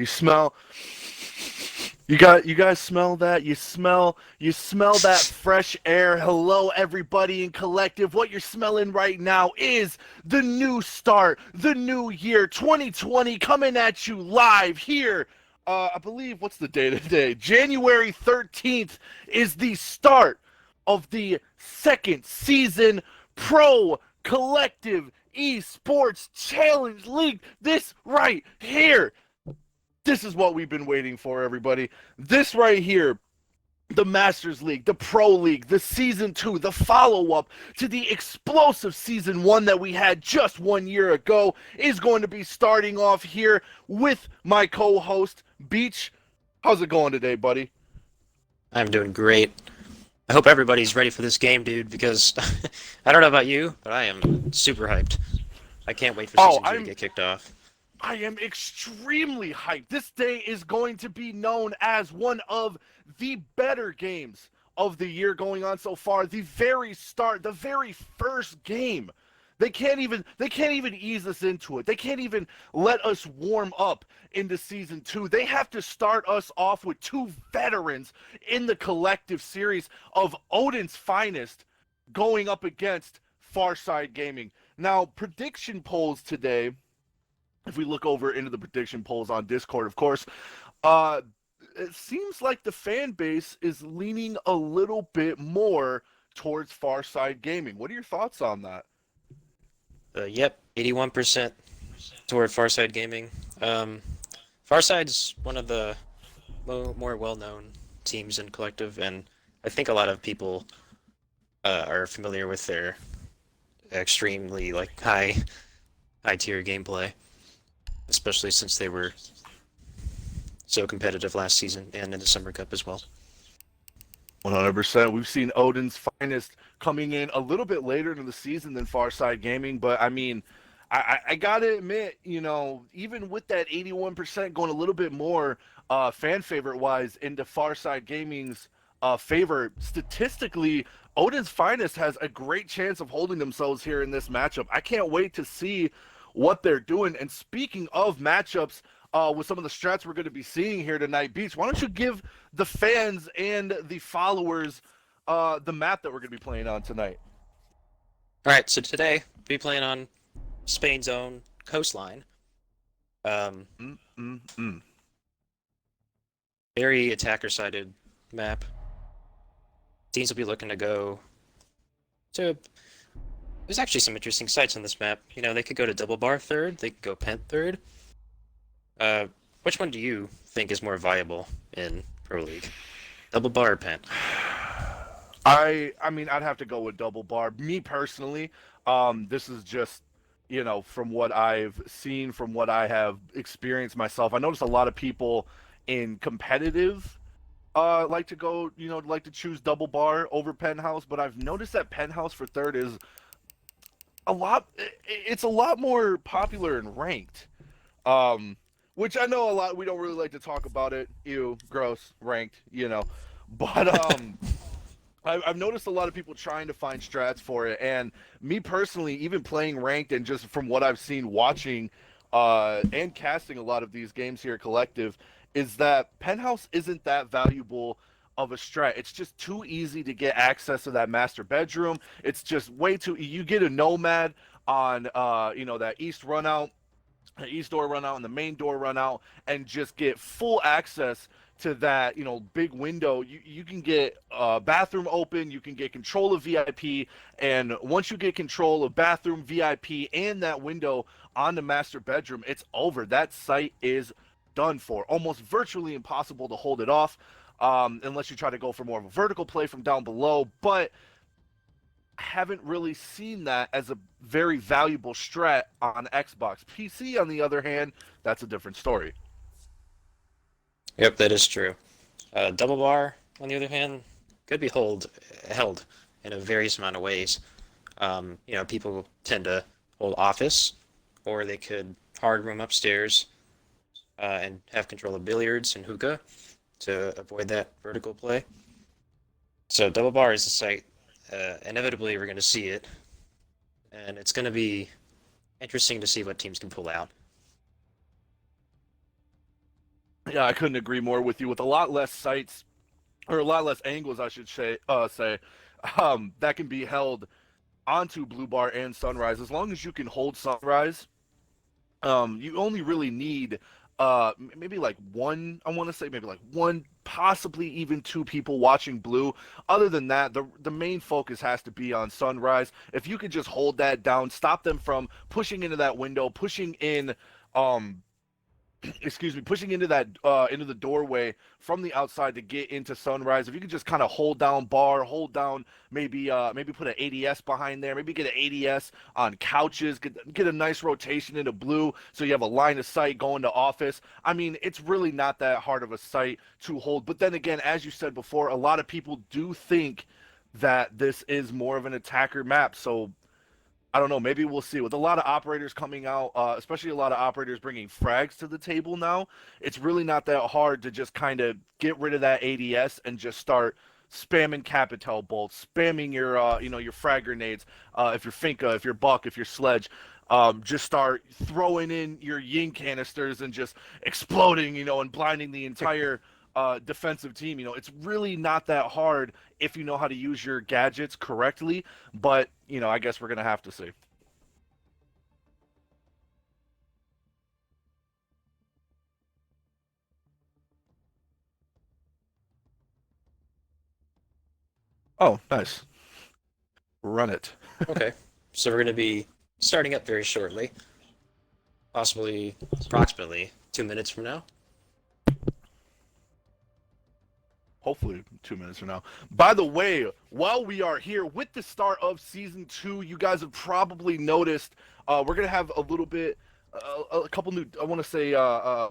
smell you guys smell that? You smell that fresh air. Hello everybody in collective. What you're smelling right now is the new start, the new year 2020 coming at you live here. I believe what's the day today? January 13th is the start of the second season pro collective eSports Challenge League. This right here, this is what we've been waiting for, everybody. This right here, the Masters League, the Pro League, the Season 2, the follow-up to the explosive Season 1 that we had just 1 year ago, is going to be starting off here with my co-host, Beach. How's it going today, buddy? I'm doing great. I hope everybody's ready for this game, dude, because I don't know about you, but I am super hyped. I can't wait for Oh, Season 2 to I'm get kicked off. I am extremely hyped. This day is going to be known as one of the better games of the year going on so far. The very start, the very first game. They can't even ease us into it. They can't even let us warm up into season 2. They have to start us off with two veterans in the collective series of Odin's finest going up against Farside Gaming. Now, prediction polls today, if we look over into the prediction polls on Discord, of course, uh, it seems like the fan base is leaning a little bit more towards Farside Gaming. What are your thoughts on that? Yep, 81% toward Farside Gaming. Um, Farside's one of the more well-known teams in Collective, and I think a lot of people are familiar with their extremely high tier gameplay, especially since they were so competitive last season and in the Summer Cup as well. 100%. We've seen Odin's finest coming in a little bit later into the season than Farside Gaming, but I mean, I gotta admit, even with that 81% going a little bit more fan favorite wise into Farside Gaming's favor, statistically, Odin's finest has a great chance of holding themselves here in this matchup. I can't wait to see what they're doing. And speaking of matchups, with some of the strats we're going to be seeing here tonight, Beach, why don't you give the fans and the followers the map that we're going to be playing on tonight? All right, so today we'll be playing on Spain's own coastline. Um, Mm-mm-mm. Very attacker-sided map. Teams will be looking to go to. There's actually some interesting sites on this map. You know, they could go to double bar third, they could go pent third. Uh, which one do you think is more viable in Pro League? Double bar or pent? I mean, I'd have to go with double bar. Me personally, this is just, from what I've seen, from what I have experienced myself. I noticed a lot of people in competitive like to go, like to choose double bar over penthouse, but I've noticed that penthouse for third is it's a lot more popular and ranked. Um, which I know a lot we don't really like to talk about it. Ew, gross, ranked. But I've noticed a lot of people trying to find strats for it, and me personally, even playing ranked and just from what I've seen watching and casting a lot of these games here collective, is that penthouse isn't that valuable of a strat. It's just too easy to get access to that master bedroom. It's just way too. You get a nomad on that east run out, the east door run out and the main door run out, and just get full access to that big window. You can get bathroom open, you can get control of VIP, and once you get control of bathroom, VIP, and that window on the master bedroom, it's over. That site is done for. Almost virtually impossible to hold it off, unless you try to go for more of a vertical play from down below. But haven't really seen that as a very valuable strat on Xbox. PC, on the other hand, that's a different story. Yep, that is true. Double bar, on the other hand, could be held in a various amount of ways. People tend to hold office, or they could hard room upstairs and have control of billiards and hookah to avoid that vertical play. So double bar is a site. Inevitably, we're going to see it, and it's going to be interesting to see what teams can pull out. Yeah, I couldn't agree more with you. With a lot less sights, or a lot less angles, I should say, that can be held onto Blue Bar and Sunrise. As long as you can hold Sunrise, you only really need maybe like one, I want to say maybe like one, possibly even two people watching Blue. Other than that, the main focus has to be on Sunrise. If you could just hold that down, stop them from pushing into that window, pushing in um excuse me, pushing into that into the doorway from the outside to get into Sunrise. If you could just kind of hold down bar, hold down, maybe put an ADS behind there, maybe get an ADS on couches, get a nice rotation into Blue, so you have a line of sight going to office. I mean, it's really not that hard of a sight to hold. But then again, as you said before, a lot of people do think that this is more of an attacker map. So I don't know. Maybe we'll see. With a lot of operators coming out, especially a lot of operators bringing frags to the table now, it's really not that hard to just kind of get rid of that ADS and just start spamming Capital bolts, spamming your, your frag grenades. If you're Finka, if you're Buck, if you're Sledge, just start throwing in your Ying canisters and just exploding, and blinding the entire defensive team. It's really not that hard if you know how to use your gadgets correctly. But I guess we're gonna have to see. Oh, nice. Run it. Okay, so we're going to be starting up very shortly, possibly approximately 2 minutes from now. Hopefully 2 minutes from now. By the way, while we are here with the start of season 2, you guys have probably noticed we're gonna have a little bit, a couple new, I want to say,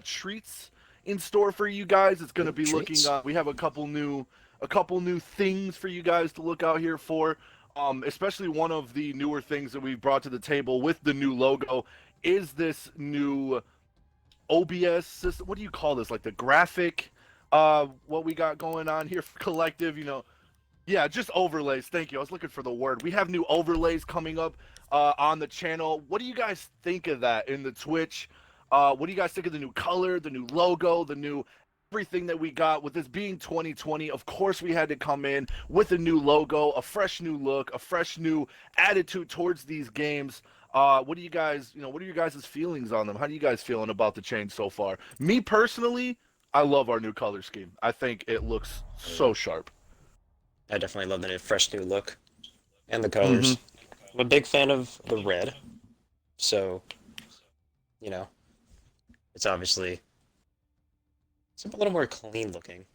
treats in store for you guys. It's gonna Ooh, be looking. treats. We have a couple new things for you guys to look out here for. Especially one of the newer things that we've brought to the table with the new logo is this new OBS system. What do you call this? Like the graphic, what we got going on here for collective, yeah, just overlays. Thank you. I was looking for the word. We have new overlays coming up on the channel. What do you guys think of that in the Twitch? What do you guys think of the new color, the new logo, the new everything that we got? With this being 2020, of course we had to come in with a new logo, a fresh new look, a fresh new attitude towards these games. What do you guys, what are your guys' feelings on them? How do you guys feeling about the change so far? Me personally, I love our new color scheme. I think it looks so sharp. I definitely love the new, fresh new look and the Mm-hmm. colors. I'm a big fan of the red, so you know it's obviously it's a little more clean looking,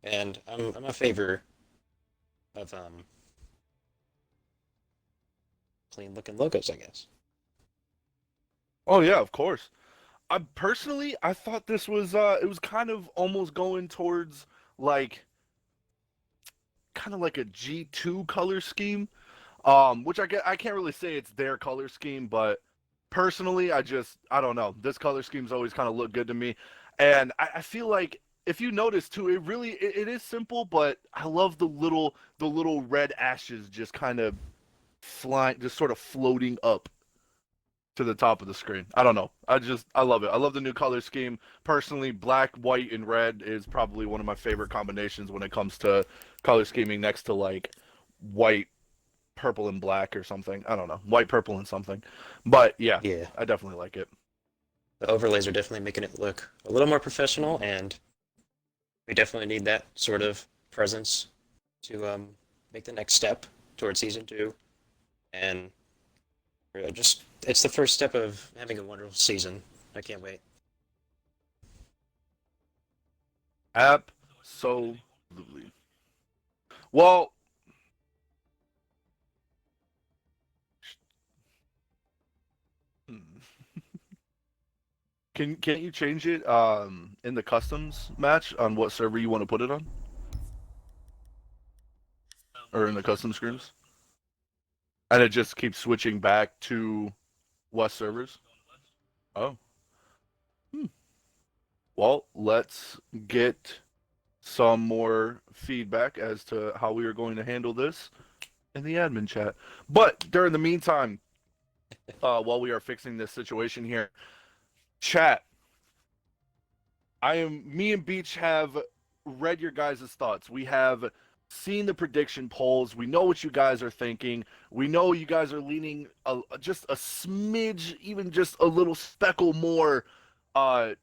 and I'm a favor of clean looking logos, I guess. Oh yeah, of course. I thought this was it was kind of almost going towards like kind of like a G2 color scheme. Which I can't really say it's their color scheme, but personally I don't know. This color scheme's always kind of looked good to me. And I feel like if you notice too, it is simple, but I love the little red ashes just kind of flying, just sort of floating up to the top of the screen. I don't know. I love it. I love the new color scheme. Personally, black, white, and red is probably one of my favorite combinations when it comes to color scheming next to like white, purple, and black or something. I don't know. White, purple, and something. But yeah, Yeah, I definitely like it. the overlays are definitely making it look a little more professional, and we definitely need that sort of presence to make the next step towards season 2. And just it's the first step of having a wonderful season. I can't wait. Absolutely. Well, hmm. Can you change it in the customs match on what server you want to put it on, or in the custom scrims? And it just keeps switching back to West servers. Oh, hmm. Well, let's get some more feedback as to how we are going to handle this in the admin chat. But during the meantime, while we are fixing this situation here, chat, Me and Beach have read your guys' thoughts. We have seen the prediction polls. We know what you guys are thinking. We know you guys are leaning just a smidge, even just a little speckle more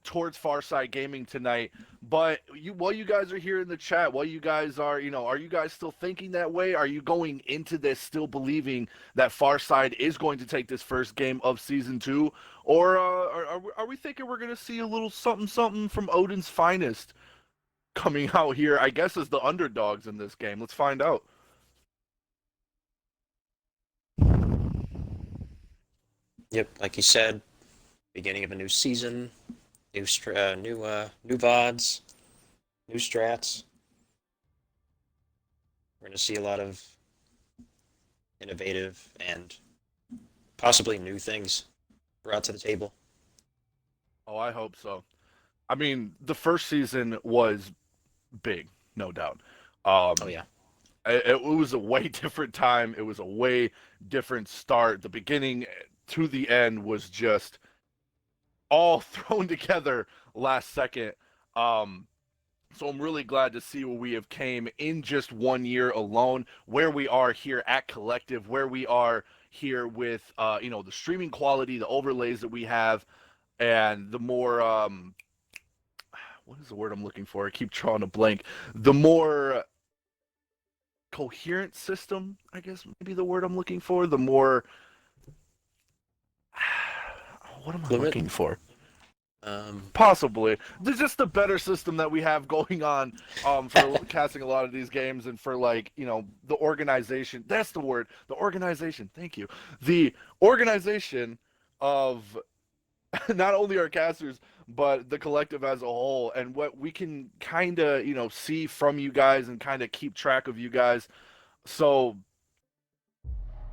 towards Farside Gaming tonight. But while you guys are here in the chat, while you guys are, are you guys still thinking that way? Are you going into this still believing that Farside is going to take this first game of season 2? Or are we thinking we're going to see a little something something from Odin's finest coming out here, I guess, as the underdogs in this game? Let's find out. Yep, like you said, beginning of a new season, new VODs, new strats. We're going to see a lot of innovative and possibly new things brought to the table. Oh, I hope so. I mean, the first season was big, no doubt. Oh Um, yeah. it was a way different time. It was a way different start. The beginning to the end was just all thrown together last second. Um, so I'm really glad to see where we have came in just 1 year alone, where we are here at Collective, where we are here with the streaming quality, the overlays that we have, and the more what is the word I'm looking for? I keep drawing a blank. The more coherent system, I guess maybe the word I'm looking for. The more what am I Fluid. looking for? Um, Possibly. There's just a better system that we have going on for casting a lot of these games and for the organization. That's the word. The organization. Thank you. The organization of not only our casters but the collective as a whole, and what we can kind of see from you guys and kind of keep track of you guys. So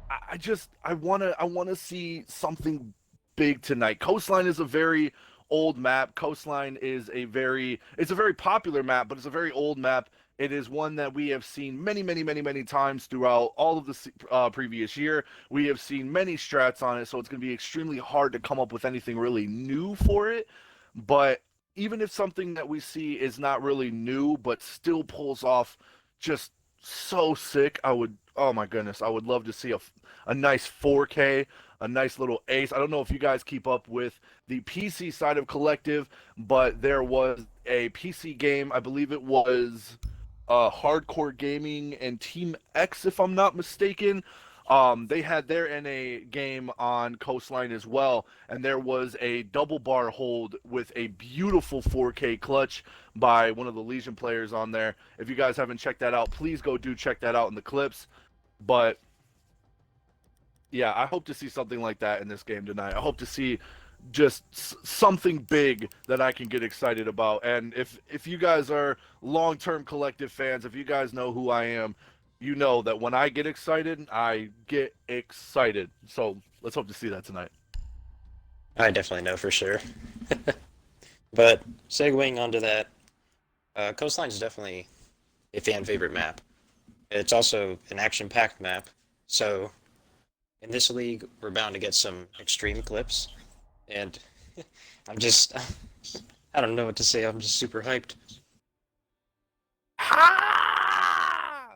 I want to see something big tonight. Coastline is a very old map. Coastline is it's a very popular map, but it's a very old map. It is one that we have seen many, many, many, many times throughout all of the previous year. We have seen many strats on it, so it's going to be extremely hard to come up with anything really new for it. But even if something that we see is not really new, but still pulls off just so sick, oh my goodness, I would love to see a nice 4K, a nice little ace. I don't know if you guys keep up with the PC side of Collective, but there was a PC game, I believe it was Hardcore Gaming and Team X, if I'm not mistaken. They had their NA game on Coastline as well, and there was a double bar hold with a beautiful 4K clutch by one of the Legion players on there. If you guys haven't checked that out, please go do check that out in the clips. But yeah, I hope to see something like that in this game tonight. I hope to see just something big that I can get excited about. And if you guys are long-term Collective fans, if you guys know who I am, you know that when I get excited, I get excited. So let's hope to see that tonight. I definitely know for sure. But segueing onto that, Coastline is definitely a fan favorite map. It's also an action-packed map, so in this league, we're bound to get some extreme clips, and I'm just, I don't know what to say. I'm just super hyped. Ha!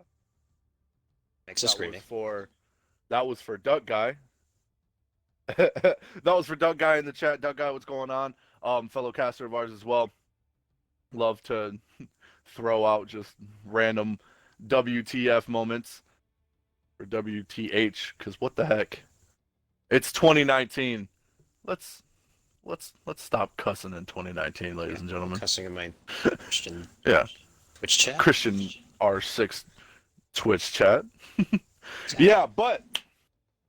Makes us screaming. That was for Duck Guy. That was for Duck Guy in the chat. Duck Guy, what's going on? Fellow caster of ours as well. Love to throw out just random WTF moments or WTH, because what the heck? It's 2019. Let's let's stop cussing in 2019, ladies Yeah, and gentlemen. cussing in my Christian Yeah, Twitch chat. Christian R6 Twitch chat. Yeah, but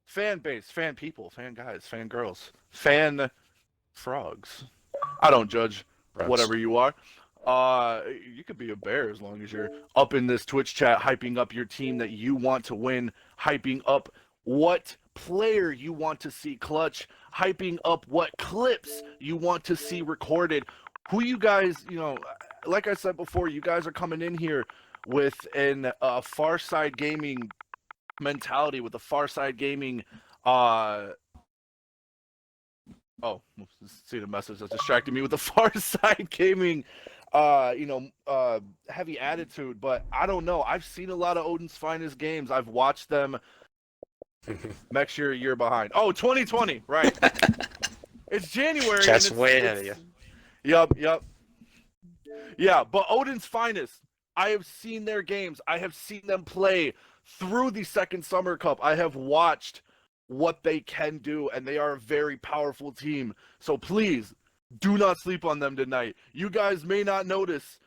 fan base, fan people, fan guys, fan girls, fan frogs. I don't judge Rugs. whatever you are. You could be a bear as long as you're up in this Twitch chat, hyping up your team that you want to win, hyping up what player you want to see clutch, hyping up what clips you want to see recorded. Who you guys, like I said before, you guys are coming in here with an Farside Gaming mentality, with a Farside Gaming uh Oh, see the message that's distracting me with the Farside gaming, heavy attitude. But I don't know. I've seen a lot of Odin's finest games. I've watched them. Next year, a year behind. Oh, 2020, right? It's January, and Chat's way ahead of you. yep. Yeah, but Odin's finest. I have seen their games. I have seen them play through the second Summer Cup. I have watched what they can do, and they are a very powerful team. So please do not sleep on them tonight. You guys may not notice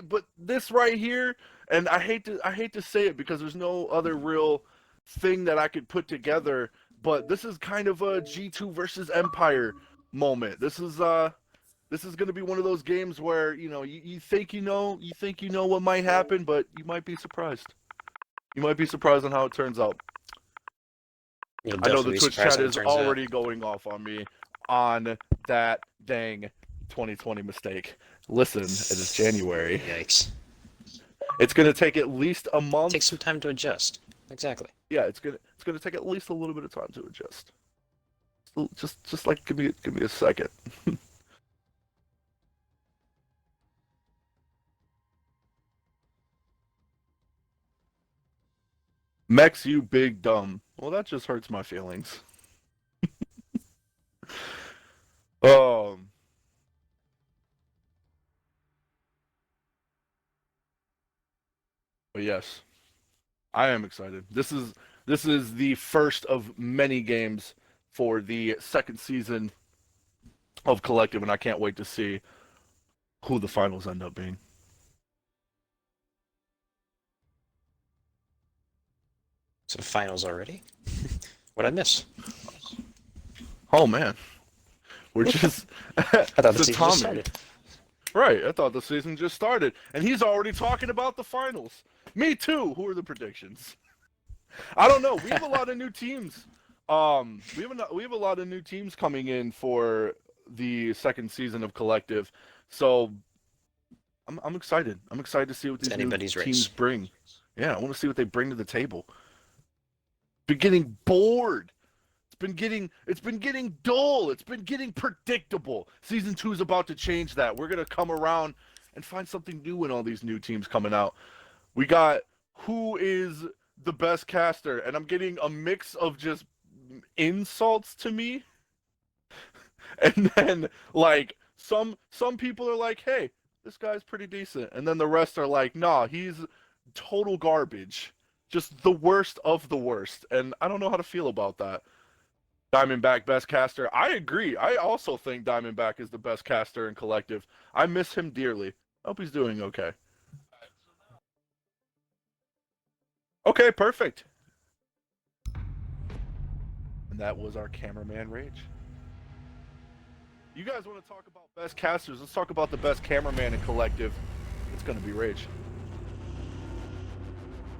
but this right here, and I hate to say it because there's no other real thing that I could put together. But this is kind of a G2 versus Empire moment. This is going to be one of those games where you think you know what might happen, but you might be surprised. You might be surprised on how it turns out. You'll I know the definitely be Twitch surprised chat how it is turns out. already going off on me on that dang 2020 mistake. Listen, it is January. Yikes. It's going to take at least a month. Take some time to adjust. Exactly. Yeah, it's gonna take at least a little bit of time to adjust. Just like give me a second. Mex, you big dumb. Well, that just hurts my feelings. Um, but yes, I am excited. This is the first of many games for the second season of Collective, and I can't wait to see who the finals end up being. So finals already? What'd I miss? Oh man, we're just I thought the to season just Tommy. started. Right, I thought the season just started, and he's already talking about the finals. Me too. Who are the predictions? I don't know. We have a lot of new teams. We have a lot of new teams coming in for the second season of Collective, so I'm excited. I'm excited to see what It's these new anybody's teams race. bring. Yeah, I want to see what they bring to the table. Been getting bored. It's been getting dull. It's been getting predictable. Season 2 is about to change that. We're gonna come around and find something new in all these new teams coming out. We got who is the best caster, and I'm getting a mix of just insults to me, and then like some people are like, "Hey, this guy's pretty decent," and then the rest are like, "Nah, he's total garbage, just the worst of the worst," and I don't know how to feel about that. Diamondback best caster. I agree. I also think Diamondback is the best caster in Collective. I miss him dearly. Hope he's doing okay. Okay, perfect. And that was our cameraman rage. You guys want to talk about best casters? Let's talk about the best cameraman in Collective. It's gonna be Rage.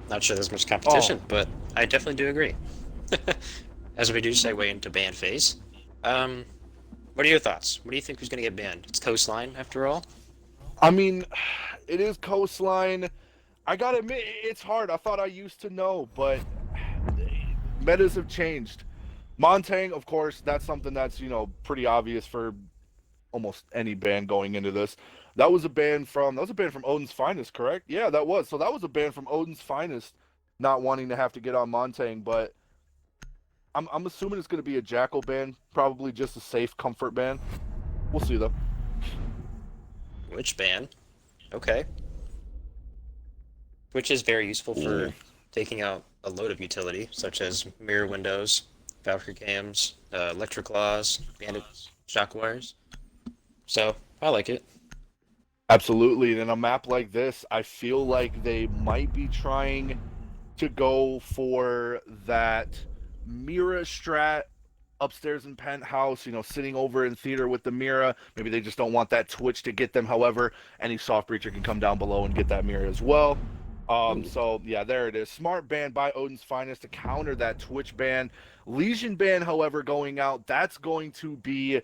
Not sure there's much Oh, competition, but I definitely do agree. As we do segue into ban phase, um, what are your thoughts? What do you think who's going to get banned? It's Coastline, after all. I mean, it is Coastline. I gotta admit, it's hard. I thought I used to know, but metas have changed. Montang, of course, that's something that's pretty obvious for almost any band going into this. That was a band from Odin's Finest, correct? Yeah, that was. So that was a band from Odin's Finest not wanting to have to get on Montang, but I'm assuming it's going to be a Jackal band, probably just a safe comfort band. We'll see though. Which ban? Okay. Which is very useful Ooh. for taking out a load of utility, such as mirror windows, Valkyrie cams, electric laws, bandit shock wires. So, I like it. Absolutely. And in a map like this, I feel like they might be trying to go for that Mira strat upstairs in penthouse, sitting over in theater with the Mira. Maybe they just don't want that Twitch to get them. However, any soft breacher can come down below and get that Mira as well. Ooh. So yeah, there it is. Smart ban by Odin's Finest to counter that Twitch ban. Legion ban, however, going out. That's going to be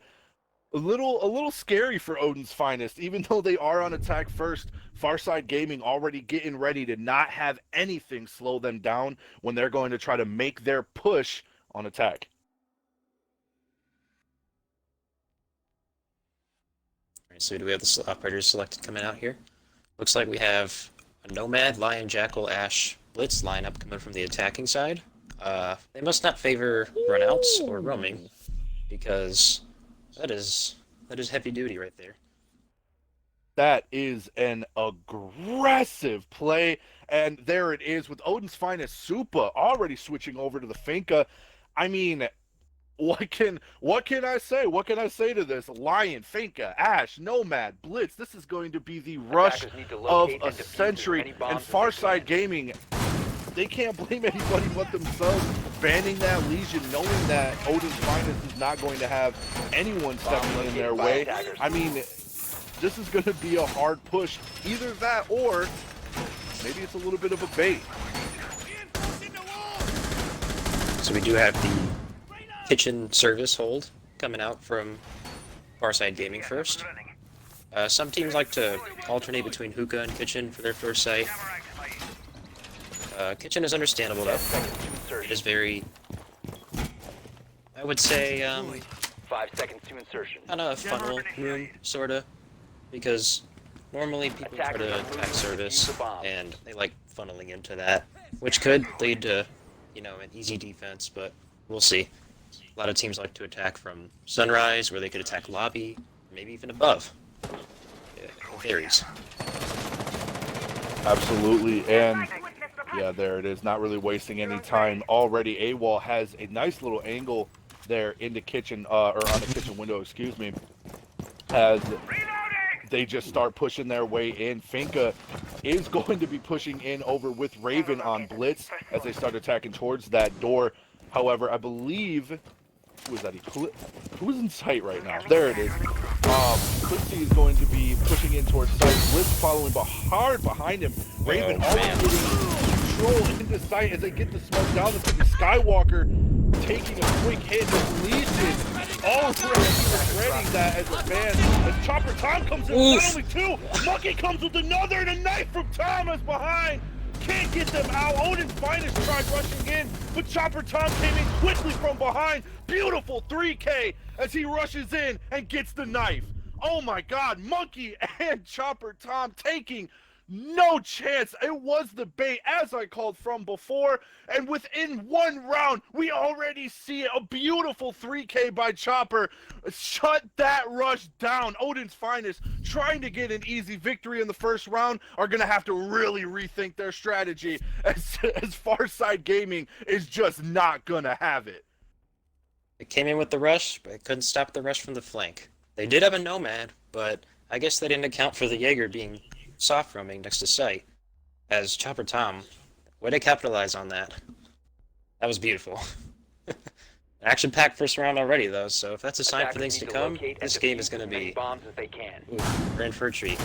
a little scary for Odin's Finest, even though they are on attack first. Farside Gaming already getting ready to not have anything slow them down when they're going to try to make their push on attack. Alright, so do we have the operators selected coming out here? Looks like we have a Nomad, Lion, Jackal, Ash, Blitz lineup coming from the attacking side. They must not favor runouts or roaming, because that is heavy duty right there. That is an aggressive play, and there it is with Odin's finest Supa already switching over to the Finka. I mean, what can I say? What can I say to this? Lion, Finka, Ash, Nomad, Blitz. This is going to be the rush of a century. And Farside Gaming, they can't blame anybody but themselves banning that Legion, knowing that Odin's finest is not going to have anyone stepping in their way. I mean, this is going to be a hard push. Either that or maybe it's a little bit of a bait. So we do have the kitchen service hold coming out from Farside Gaming first. Some teams like to alternate between hookah and kitchen for their first site. Kitchen is understandable though. It is very, I would say, 5 seconds to insertion. kind of a funnel room, sorta. Because normally people try to attack service, and they like funneling into that, which could lead to, you know, an easy defense, but we'll see. A lot of teams like to attack from sunrise, where they could attack lobby, maybe even above. It varies. Absolutely, and yeah, there it is. Not really wasting any time. Already, AWOL has a nice little angle there in the kitchen, or on the kitchen window, excuse me, as they just start pushing their way in. Finka is going to be pushing in over with Raven on Blitz as they start attacking towards that door. However, I believe, who is that? Who's in sight right now? There it is. Quincy is going to be pushing in towards sight. Blitz following hard behind him. Raven already getting control into sight as they get the smoke down. This is Skywalker taking a quick hit. This Legion already ready that as a fan. As Chopper Tom comes in with not only two, Monkey comes with another, and a knife from Thomas behind. Can't get them out. Odin's finest tried rushing in, but Chopper Tom came in quickly from behind. Beautiful 3K as he rushes in and gets the knife. Oh my God, Monkey and Chopper Tom taking no chance. It was the bait, as I called from before, and within one round, we already see a beautiful 3K by Chopper. Shut that rush down. Odin's finest, trying to get an easy victory in the first round, are going to have to really rethink their strategy, as Farside Gaming is just not going to have it. They came in with the rush, but couldn't stop the rush from the flank. They did have a Nomad, but I guess they didn't account for the Jaeger being soft roaming next to site. As Chopper Tom, way to capitalize on that. That was beautiful. Action-packed first round already, though, so if that's a sign for things to come, this game is going to be we're in for a treat.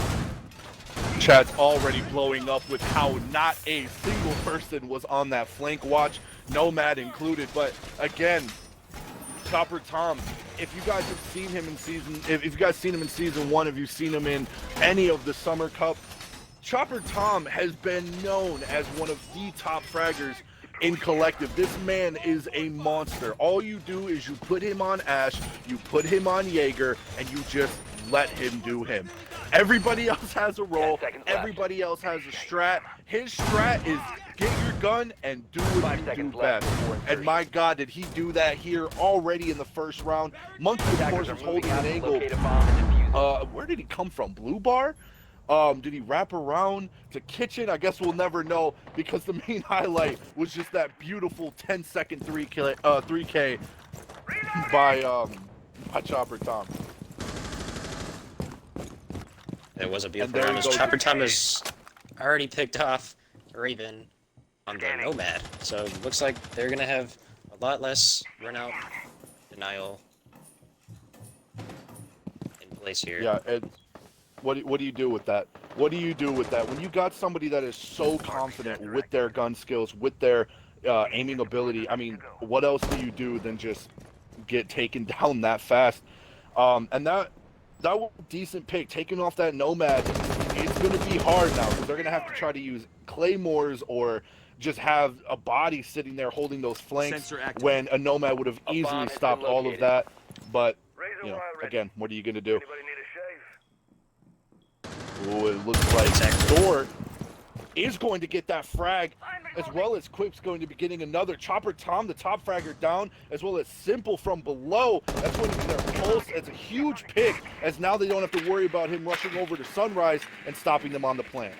Chat's already blowing up with how not a single person was on that flank watch, Nomad included, but again, Chopper Tom, if you guys have seen him in season, if you guys seen him in season 1, if you've seen him in any of the Summer Cup, Chopper Tom has been known as one of the top fraggers in collective. This man is a monster. All you do is you put him on Ash, you put him on Jaeger, and you just let him do him. Everybody else has a role, everybody else has a strat. His strat is get your gun and do what you do best. And my God, did he do that here already in the first round? Monkey, of course, is holding an angle. Where did he come from? Blue bar? Did he wrap around to kitchen? I guess we'll never know, because the main highlight was just that beautiful 10-second 3K by Chopper Tom. It was a beautiful round, as Chopper Tom has already picked off Raven on the Nomad, so it looks like they're going to have a lot less run-out denial in place here. Yeah, and what do you do with that? What do you do with that? When you got somebody that is so confident with their gun skills, with their aiming ability, I mean, what else do you do than just get taken down that fast? And that was a decent pick. Taking off that Nomad, it's going to be hard now, because they're going to have to try to use claymores or just have a body sitting there holding those flanks, when a Nomad would have easily stopped all of that. But, you know, again, what are you going to do? Ooh, it looks like Thor is going to get that frag, as well as Quip's going to be getting another. Chopper Tom, the top fragger, down, as well as Simple from below. That's going to be their pulse. It's a huge pick, as now they don't have to worry about him rushing over to Sunrise and stopping them on the plant.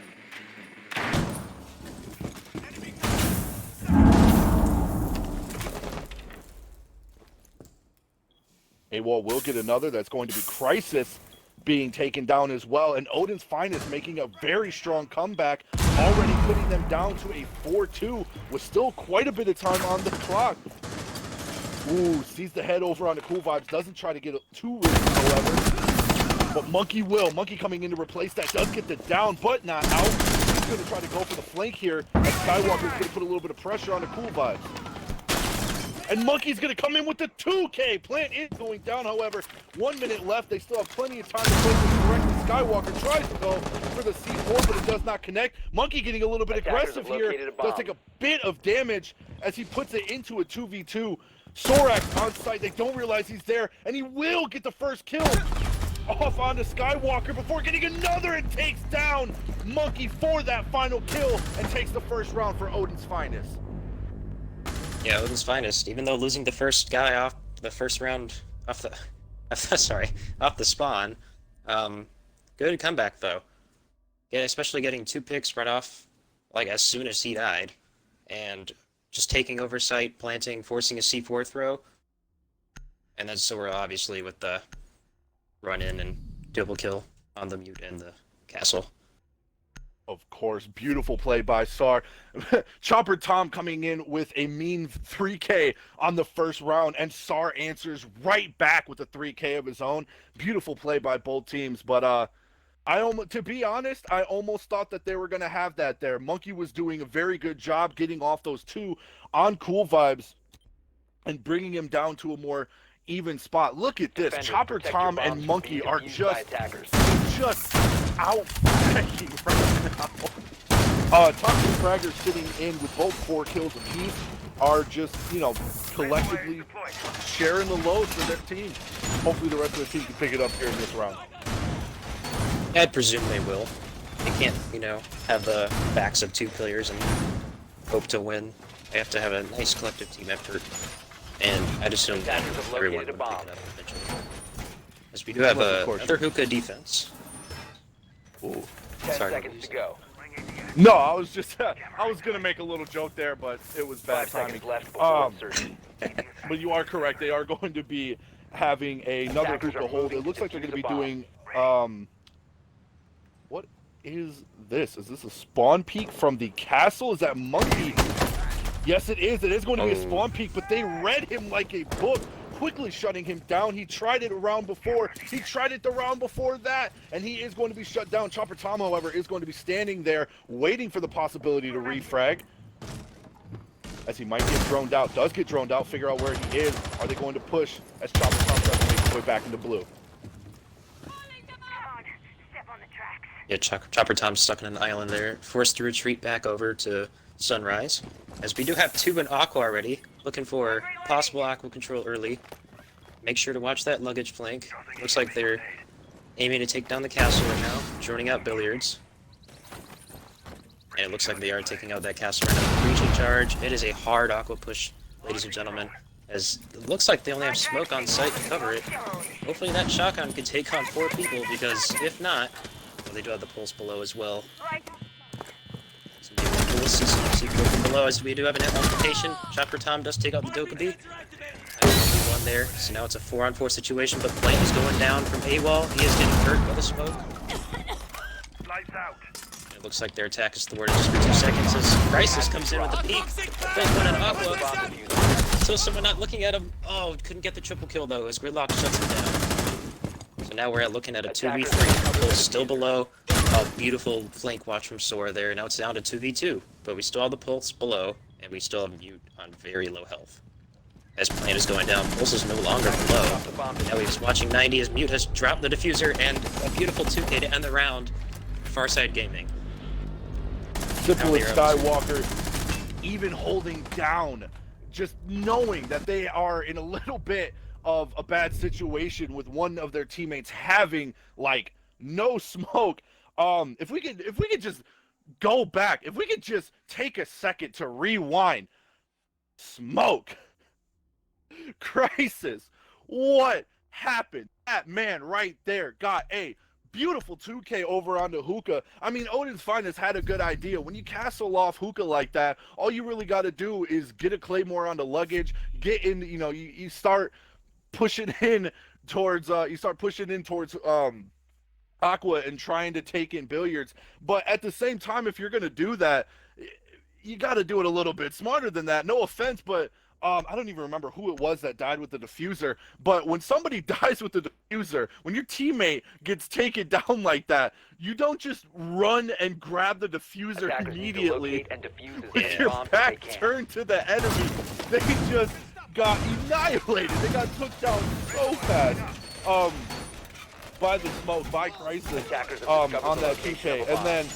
AWOL will get another. That's going to be Crisis being taken down as well. And Odin's Finest making a very strong comeback, already putting them down to a 4-2 with still quite a bit of time on the clock. Ooh, sees the head over on the Cool Vibes. Doesn't try to get too risky, however. But Monkey will. Monkey coming in to replace that. Does get the down, but not out. He's going to try to go for the flank here. And Skywalker's going to put a little bit of pressure on the Cool Vibes. And Monkey's going to come in with the 2K. Plant is going down, however. 1 minute left. They still have plenty of time to play this correctly. Skywalker tries to go for the C4, but it does not connect. Monkey getting a little bit aggressive here. Does take a bit of damage as he puts it into a 2v2. Sorak on site. They don't realize he's there, and he will get the first kill off onto Skywalker before getting another and takes down Monkey for that final kill and takes the first round for Odin's Finest. Yeah, Odin's Finest. Even though losing the first guy off the first round, off the spawn, good comeback though. Yeah, especially getting 2 picks right off, like as soon as he died, and just taking over site, planting, forcing a C4 throw, and then Sora obviously with the run in and double kill on the mute and the castle. Of course, beautiful play by Sar. Chopper Tom coming in with a mean 3K on the first round, and Sar answers right back with a 3K of his own. Beautiful play by both teams, but to be honest, I almost thought that they were going to have that there. Monkey was doing a very good job getting off those 2 on Cool Vibes and bringing him down to a more even spot. Look at this. Chopper Tom and Monkey are just out fragging right now. Top 2 fraggers sitting in with both 4 kills apiece are just, collectively sharing the load for their team. Hopefully the rest of the team can pick it up here in this round. I'd presume they will. They can't, have the backs of 2 players and hope to win. They have to have a nice collective team effort. And I'd assume that everyone would pick it up eventually. As we do have another hookah defense. Ooh. 10 seconds to go. No, I was gonna make a little joke there, but it was bad 5 timing. seconds left before insertion. But you are correct. They are going to be having another hookah hold. It looks like they're going to be doing. What is this? Is this a spawn peek from the castle? Is that Monkey? Yes, it is. It is going to be a spawn peek, but they read him like a book, quickly shutting him down. He tried it a round before. He tried it the round before that, and he is going to be shut down. Chopper Tom, however, is going to be standing there waiting for the possibility to refrag, as he might get droned out. Does get droned out. Figure out where he is. Are they going to push as Chopper Tom tries to make his way back into blue? Yeah, Chopper Tom's stuck on an island there, forced to retreat back over to Sunrise. As we do have Tube and Aqua already, looking for possible Aqua control early. Make sure to watch that luggage flank. Looks like they're aiming to take down the castle right now, droning out Billiards. And it looks like they are taking out that castle right now. Breaching charge. It is a hard Aqua push, ladies and gentlemen, as it looks like they only have smoke on site to cover it. Hopefully that shotgun could take on 4 people, because if not, well, they do have the pulse below as well. We'll see some secret from below, as we do have an amplification. Chopper Tom does take out the Dokkaebi. One there, so now it's a 4-on-4 situation, but Plant is going down from AWOL. He is getting hurt by the smoke. It looks like their attack is thwarted just for 2 seconds as Crisis comes in with the peek. Plant went on Aqua. Still someone not looking at him. Oh, couldn't get the triple kill though, as Gridlock shuts him down. So now we're looking at a 2v3. Pulse still below. Oh, beautiful flank watch from Sora there. Now it's down to 2v2, but we still have the Pulse below, and we still have Mute on very low health. As Plant is going down, Pulse is no longer below. Now he's watching 90 as Mute has dropped the diffuser, and a beautiful 2K to end the round. Farside Gaming. Simple and Skywalker even holding down, just knowing that they are in a little bit of a bad situation with one of their teammates having, like, no smoke. If we could just go back, if we could just take a second to rewind, smoke, crisis, what happened? That man right there got a beautiful 2K over onto Hookah. I mean, Odin's Finest had a good idea. When you castle off Hookah like that, all you really got to do is get a Claymore onto luggage, get in, you start pushing in towards Aqua and trying to take in Billiards. But at the same time, if you're going to do that, you got to do it a little bit smarter than that. No offense, but I don't even remember who it was that died with the diffuser. But when somebody dies with the diffuser, when your teammate gets taken down like that, you don't just run and grab the diffuser Attackers immediately need to locate and defuse as with many your bombs as back they can. turned to the enemy. They just got annihilated. They got took down so fast. By the smoke, by Crisis, Attackers have on discovered the that location PK, of a and bomb. then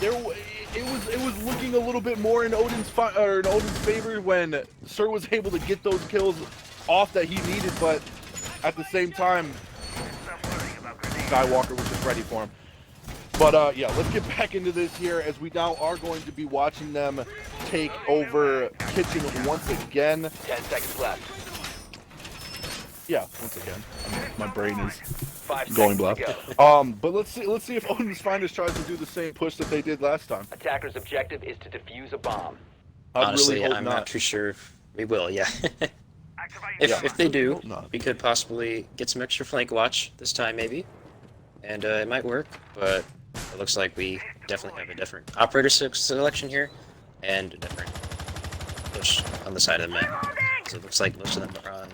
it was looking a little bit more in Odin's favor when Sir was able to get those kills off that he needed, but at the same time, Skywalker was just ready for him. But yeah, let's get back into this here as we now are going to be watching them take over Kitchen once again. 10 seconds left. Yeah, once again. I mean, my brain is 5 going seconds bluff. to go. But let's see if Odin's Finest tries to do the same push that they did last time. Attackers' objective is to defuse a bomb. I Honestly, really hope I'm not too sure if we will. Yeah. Yeah. If they do, Hope not. we could possibly get some extra flank watch this time, maybe, and it might work. But it looks like we definitely have a different operator selection here, and a different push on the side of the map. So it looks like most of them are on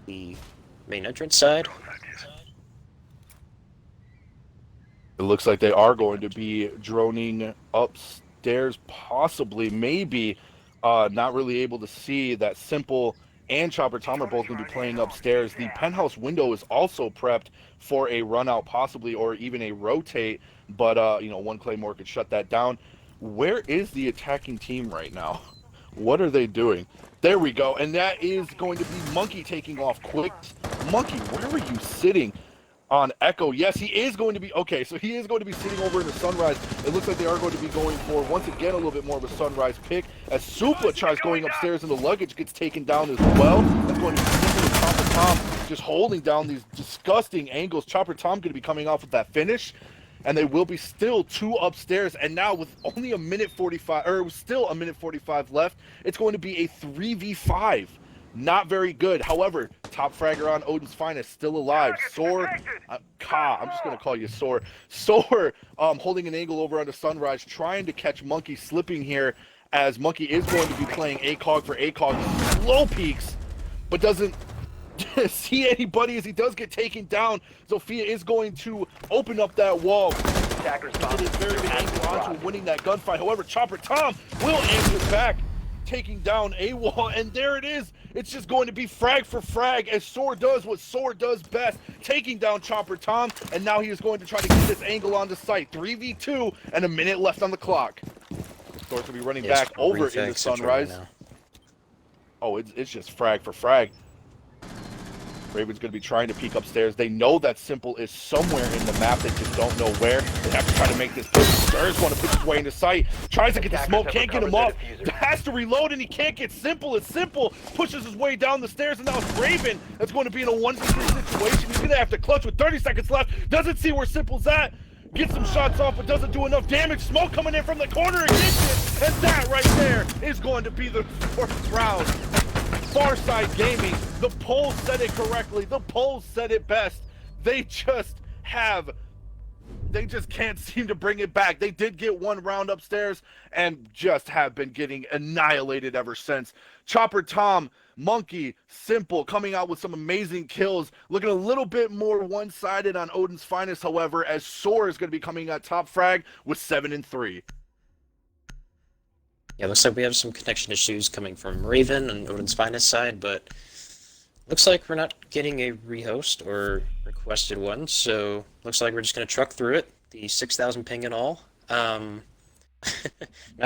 the main entrance side. It looks like they are going to be droning upstairs, possibly, maybe, not really able to see that Simple and Chopper Tom are both going to be playing upstairs. The penthouse window is also prepped for a run out, possibly, or even a rotate, but, one Claymore could shut that down. Where is the attacking team right now? What are they doing? There we go, and that is going to be Monkey taking off quick. Monkey, where are you sitting? On Echo, yes, he is going to be, okay, so he is going to be sitting over in the Sunrise. It looks like they are going to be going for, once again, a little bit more of a Sunrise pick, as Supla tries going upstairs and the luggage gets taken down as well. That's going to be Simple and Chopper Tom just holding down these disgusting angles. Chopper Tom going to be coming off with that finish, and they will be still 2 upstairs, and now with only a minute 45, or still a minute 45 left, it's going to be a 3v5. Not very good. However, top fragger on Odin's Finest still alive. Soar, I'm just going to call you Soar. Soar holding an angle over onto Sunrise, trying to catch Monkey slipping here, as Monkey is going to be playing ACOG for ACOG. Slow peaks, but doesn't see anybody as he does get taken down. Zofia is going to open up that wall. Attackers bomb. It is very good angle onto winning that gunfight. However, Chopper Tom will answer back, taking down a wall, and there it is. It's just going to be frag for frag as Soar does what Soar does best, taking down Chopper Tom, and now he is going to try to get this angle on the site. 3v2 and a minute left on the clock. Soar's going to be running back over in the Sunrise. Oh, it's just frag for frag. Raven's going to be trying to peek upstairs. They know that Simple is somewhere in the map. They just don't know where. They have to try to make this push. Sturs want to push his way into sight. Tries to get the smoke. Can't get him off. Has to reload, and he can't get Simple. As Simple pushes his way down the stairs, and now it's Raven that's going to be in a 1v3 situation. He's going to have to clutch with 30 seconds left. Doesn't see where Simple's at. Gets some shots off, but doesn't do enough damage. Smoke coming in from the corner against it. And that right there is going to be the 4th round. Farside Gaming, the polls said it correctly. The polls said it best. They just can't seem to bring it back. They did get 1 round upstairs and just have been getting annihilated ever since. Chopper Tom, Monkey, Simple coming out with some amazing kills. Looking a little bit more one-sided on Odin's Finest, however, as Soar is going to be coming at top frag with 7 and 3. Yeah, looks like we have some connection issues coming from Raven on Odin's Finest side, but looks like we're not getting a rehost or requested one, so looks like we're just going to truck through it. The 6,000 ping and all. Not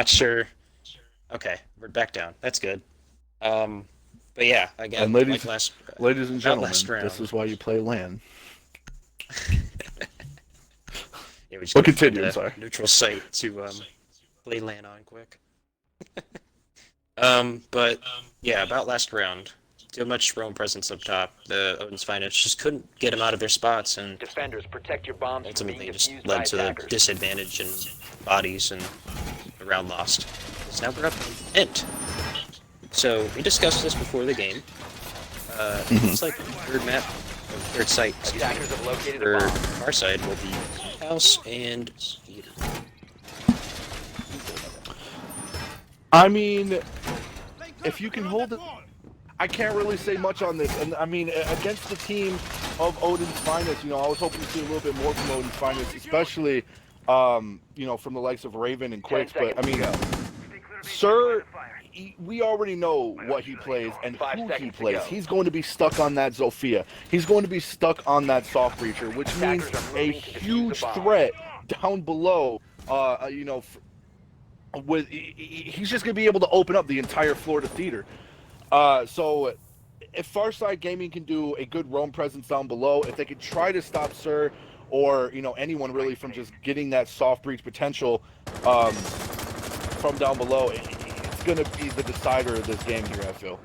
sure. Okay, we're back down. That's good. But yeah, again, And ladies and gentlemen, last round. this is why you play LAN. Yeah, we just But gotta find continue, I'm a sorry. neutral site to lay land on quick. But yeah, about last round. Too much roam presence up top. The Odin's Finest just couldn't get him out of their spots, and Defenders, protect your bombs from being ultimately just defused by led to the attackers. disadvantage and bodies and the round lost. So now we're up in Int. So we discussed this before the game. It's like third map, or third site, excuse me, Attackers have located a for bomb. Farside will be house and theater. I mean, if you can hold it, I can't really say much on this. And I mean, against the team of Odin's Finest, I was hoping to see a little bit more from Odin's Finest, especially, from the likes of Raven and Quicks. But I mean, Sir, we already know what he plays and who he plays. He's going to be stuck on that Zofia. He's going to be stuck on that soft breacher, which means a huge threat down below. He's just going to be able to open up the entire floor to theater. So if Farside Gaming can do a good roam presence down below, if they could try to stop Sir or anyone really from just getting that soft breach potential from down below, it's going to be the decider of this game here, I feel.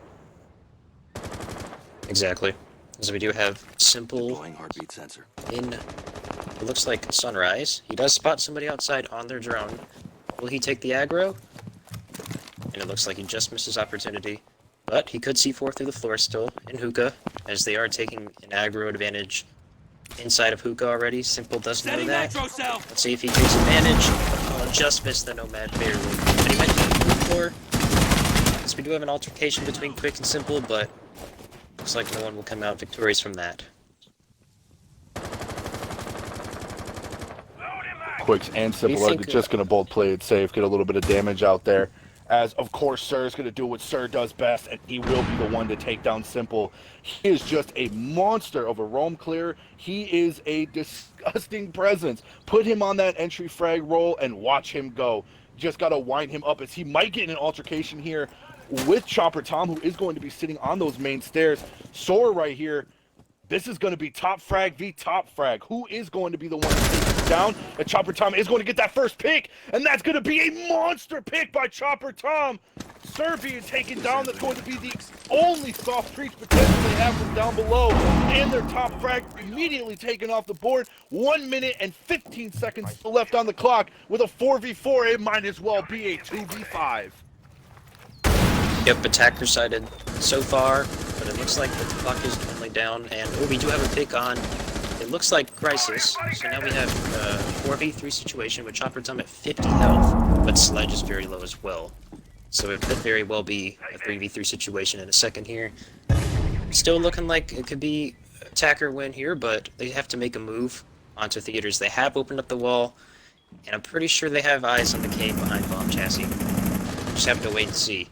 Exactly. So we do have Simple heartbeat sensor. in, it looks like Sunrise. He does spot somebody outside on their drone. Will he take the aggro? And it looks like he just missed his opportunity. But he could C4 through the floor still in Hookah, as they are taking an aggro advantage inside of Hookah already. Simple doesn't know that. Let's see if he takes advantage. Oh, just missed the Nomad barely. But he might be on the floor. So we do have an altercation between Quick and Simple, but looks like no one will come out victorious from that. Quicks and Simple are think- just going to both play it safe, get a little bit of damage out there. As, of course, Sir is going to do what Sir does best, and he will be the one to take down Simple. He is just a monster of a roam clear. He is a disgusting presence. Put him on that entry frag roll and watch him go. Just got to wind him up, as he might get in an altercation here with Chopper Tom, who is going to be sitting on those main stairs. Sora right here. This is going to be top frag v top frag. Who is going to be the one to take this down? And Chopper Tom is going to get that first pick. And that's going to be a monster pick by Chopper Tom. Sir being taken down. That's going to be the only soft breach potential they have from down below. And their top frag immediately taken off the board. 1 minute and 15 seconds left on the clock. With a 4v4, it might as well be a 2v5. Yep, attacker sided so far, but it looks like the clock is only down, and we do have a pick on. It looks like Crisis, so now we have a 4v3 situation with Chopper Tom at 50 health, but Sledge is very low as well. So it could very well be a 3v3 situation in a second here. Still looking like it could be attacker win here, but they have to make a move onto theaters. They have opened up the wall, and I'm pretty sure they have eyes on the cave behind Bomb Chassis. Just have to wait and see.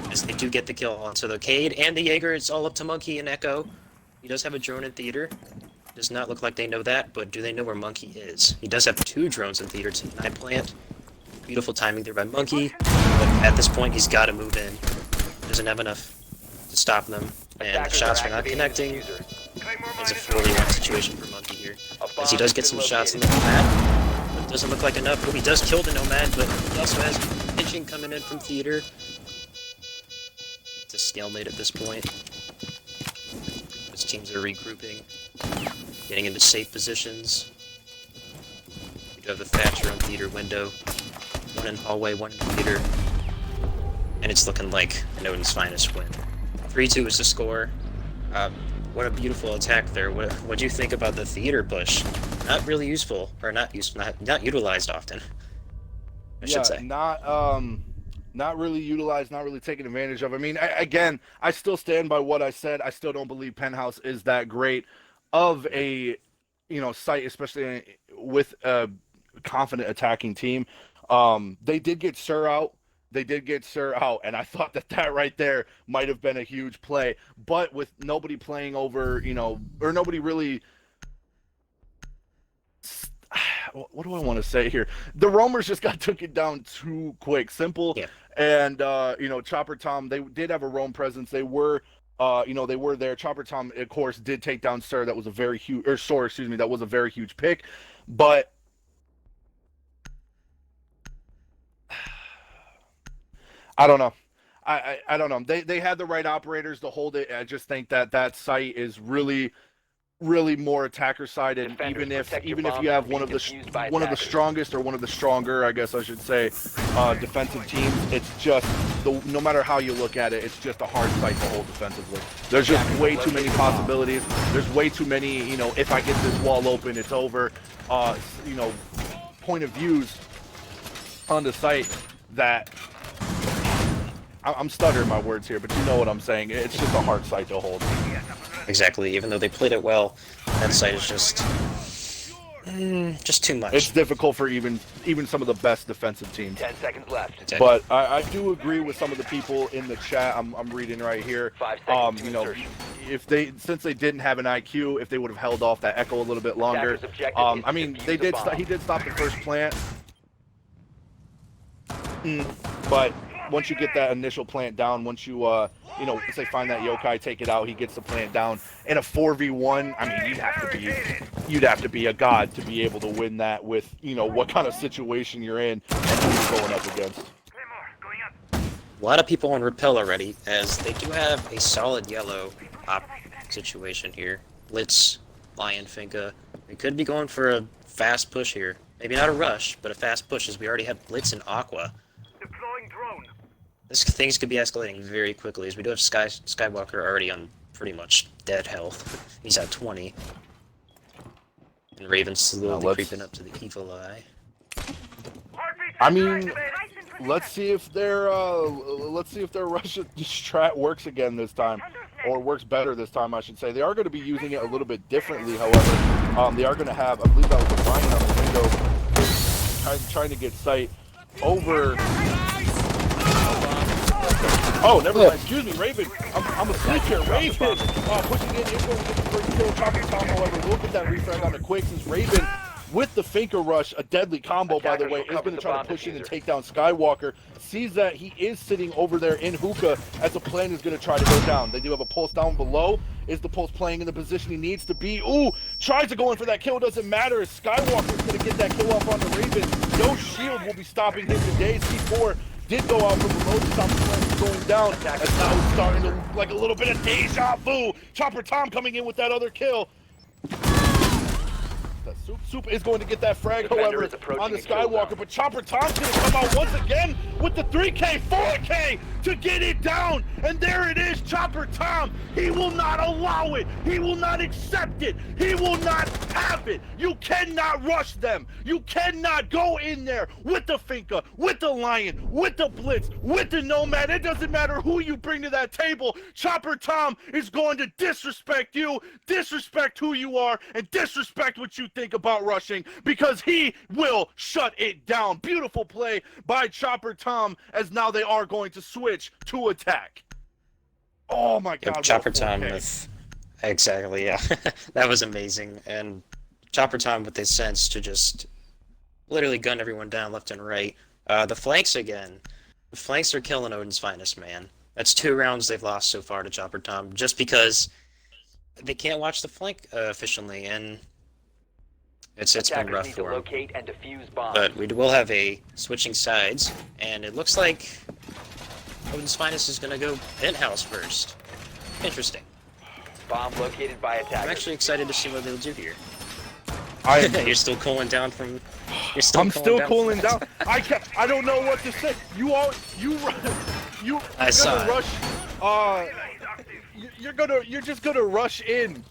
As they do get the kill onto the Cade and the Jaeger. It's all up to Monkey and Echo. He does have a drone in theater. Does not look like they know that, but do they know where Monkey is? He does have 2 drones in theater to deny plant. Beautiful timing there by Monkey. But at this point, he's got to move in. Doesn't have enough to stop them. And the shots are not connecting. It's a 4v1 situation for Monkey here. As he does get some shots in the Nomad. But it doesn't look like enough. Oh, he does kill the Nomad, but he also has pitching coming in from theater. It's a stalemate at this point. His teams are regrouping, getting into safe positions. We do have the Thatcher on theater window. One in hallway, one in theater. And it's looking like an Odin's Finest win. 3-2 is the score. What a beautiful attack there. What do you think about the theater push? Not really useful, or not utilized often, I should say. Not really utilized, not really taken advantage of. I mean, I still stand by what I said. I still don't believe Penthouse is that great of a, site, especially with a confident attacking team. They did get Sir out. And I thought that right there might have been a huge play. But with nobody playing over, or nobody really... What do I want to say here? The roamers just got took it down too quick. Simple. Yeah. And Chopper Tom, they did have a roam presence. They were they were there. Chopper Tom, of course, did take down Sir. That was a very huge, or Sor, excuse me, that was a very huge pick. But I don't know. I don't know. They had the right operators to hold it. I just think that that site is really more attacker sided. Defenders, protect your Even if you bombs have from being defused by one of the attackers. strongest or one of the stronger, I guess I should say, defensive teams, it's just no matter how you look at it, it's just a hard site to hold defensively. There's just way too many possibilities. There's way too many. If I get this wall open, it's over. Point of views on the site that. I'm stuttering my words here, but you know what I'm saying. It's just a hard site to hold. Exactly. Even though they played it well, that site is just too much. It's difficult for even some of the best defensive teams. 10 seconds left. Exactly. But I do agree with some of the people in the chat. I'm reading right here. 5 seconds to insertion. Since they didn't have an IQ, if they would have held off that echo a little bit longer. Attacker's objective is I mean, to they defuse did. the bomb. He did stop the first plant. But once you get that initial plant down, once you once they find that yokai, take it out, he gets the plant down. In a 4v1, I mean, you'd have to be a god to be able to win that with what kind of situation you're in and who you're going up against. A lot of people on Repel already, as they do have a solid yellow op situation here. Blitz, Lion, Finka. We could be going for a fast push here. Maybe not a rush, but a fast push, as we already have Blitz and Aqua. Deploying drone. Things could be escalating very quickly, as we do have Skywalker already on pretty much dead health. He's at 20. And Raven's slowly creeping up to the evil eye. I mean, let's see if their Russian strat works again this time, or works better this time, I should say. They are going to be using it a little bit differently, however. They are going to have, I believe that was a Ryan on the window, trying to get sight over. Oh, never mind. Excuse me, Raven. I'm asleep here. Raven pushing in. Is going to get the first kill. Chopping Tom, however, we'll get that refrag on the quick since Raven, with the Finker Rush, a deadly combo, by the way, is going to try to push in and take down Skywalker. Sees that he is sitting over there in hookah as the plane is going to try to go down. They do have a pulse down below. Is the pulse playing in the position he needs to be? Ooh, tries to go in for that kill. Doesn't matter. Skywalker's going to get that kill off on the Raven. No shield will be stopping him today. C4 did go out from below to stop the plane going down. As now it's starting to look like a little bit of deja vu. Chopper Tom coming in with that other kill. Soup is going to get that frag, however, on the Skywalker, but Chopper Tom's going to come out once again with the 3K, 4K to get it down, and there it is, Chopper Tom. He will not allow it. He will not accept it. He will not have it. You cannot rush them. You cannot go in there with the Finka, with the Lion, with the Blitz, with the Nomad. It doesn't matter who you bring to that table. Chopper Tom is going to disrespect you, disrespect who you are, and disrespect what you think about rushing, because he will shut it down. Beautiful play by Chopper Tom, as now they are going to switch to attack. Oh my god. Chopper Tom with exactly, yeah. That was amazing. And Chopper Tom with his sense to just literally gun everyone down left and right. The flanks again. The flanks are killing Odin's finest, man. That's 2 rounds they've lost so far to Chopper Tom, just because they can't watch the flank efficiently, and it's been rough for him. Locate and defuse bombs. But we will have a switching sides, and it looks like Odin's finest is going to go penthouse first. Interesting. Bomb located by attackers. I'm actually excited to see what they'll do here. You're still cooling down from. I'm still cooling down. I don't know what to say. You're just gonna rush in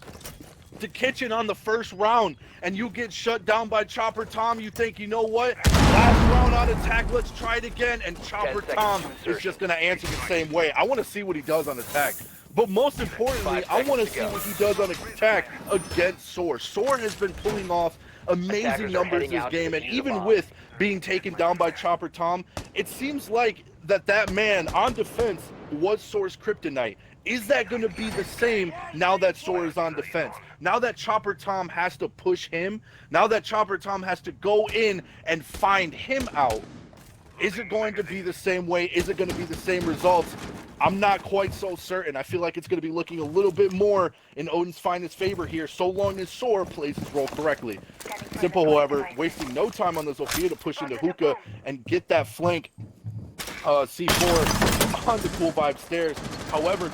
to kitchen on the first round, and you get shut down by Chopper Tom. You think, you know what? Last round on attack, let's try it again. And Chopper Tom is just gonna answer the same way. I want to see what he does on attack. But most importantly, I want to see what he does on attack against Soar. Soar has been pulling off amazing numbers this game, and even with being taken down by Chopper Tom, it seems like that man on defense was Soar's kryptonite. Is that going to be the same now that Soar is on defense? Now that Chopper Tom has to push him, now that Chopper Tom has to go in and find him out, is it going to be the same way? Is it going to be the same results? I'm not quite so certain. I feel like it's going to be looking a little bit more in Odin's finest favor here, so long as Soar plays his role correctly. Simple, however, wasting no time on the Zofia to push into hookah and get that flank C4 on the Cool Vibe stairs. However,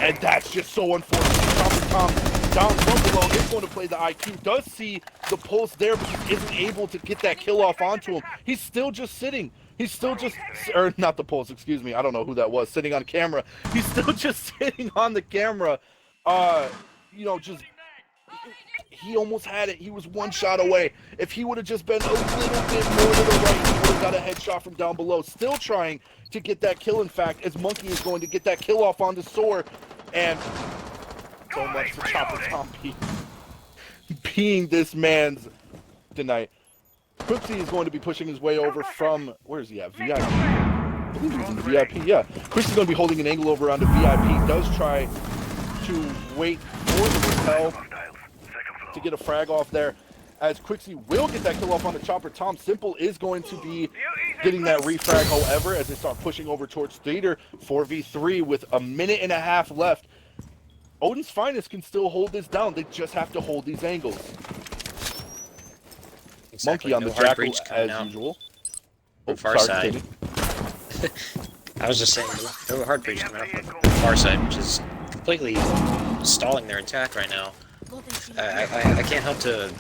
and that's just so unfortunate. Chopper Tom down below is going to play the IQ. Does see the pulse there, but just isn't able to get that kill off onto him. He's still just sitting. He's still just, or not the pulse, excuse me. I don't know who that was sitting on camera. He's still just sitting on the camera. You know, just, he almost had it. He was one shot away. If he would have just been a little bit more to the right, he would have got a headshot from down below. Still trying to get that kill, in fact, as Monkey is going to get that kill off on the Soar. And so much for Chopper Tom being this man's tonight. Quipsy is going to be pushing his way over from, where is he at? VIP? I believe he's in the VIP, yeah. Quipsy's going to be holding an angle over onto VIP. Does try to wait for the repel to get a frag off there, as Quixie will get that kill off on the Chopper Tom. Simple is going to be getting that refrag, however, as they start pushing over towards Theater. 4v3 with a minute and a half left. Odin's Finest can still hold this down. They just have to hold these angles. Exactly. Monkey on No the hard Jackal breach coming as out usual. from Sorry, Farside. I was just saying, no hard breach coming out from Farside, which is completely stalling their attack right now. I can't help to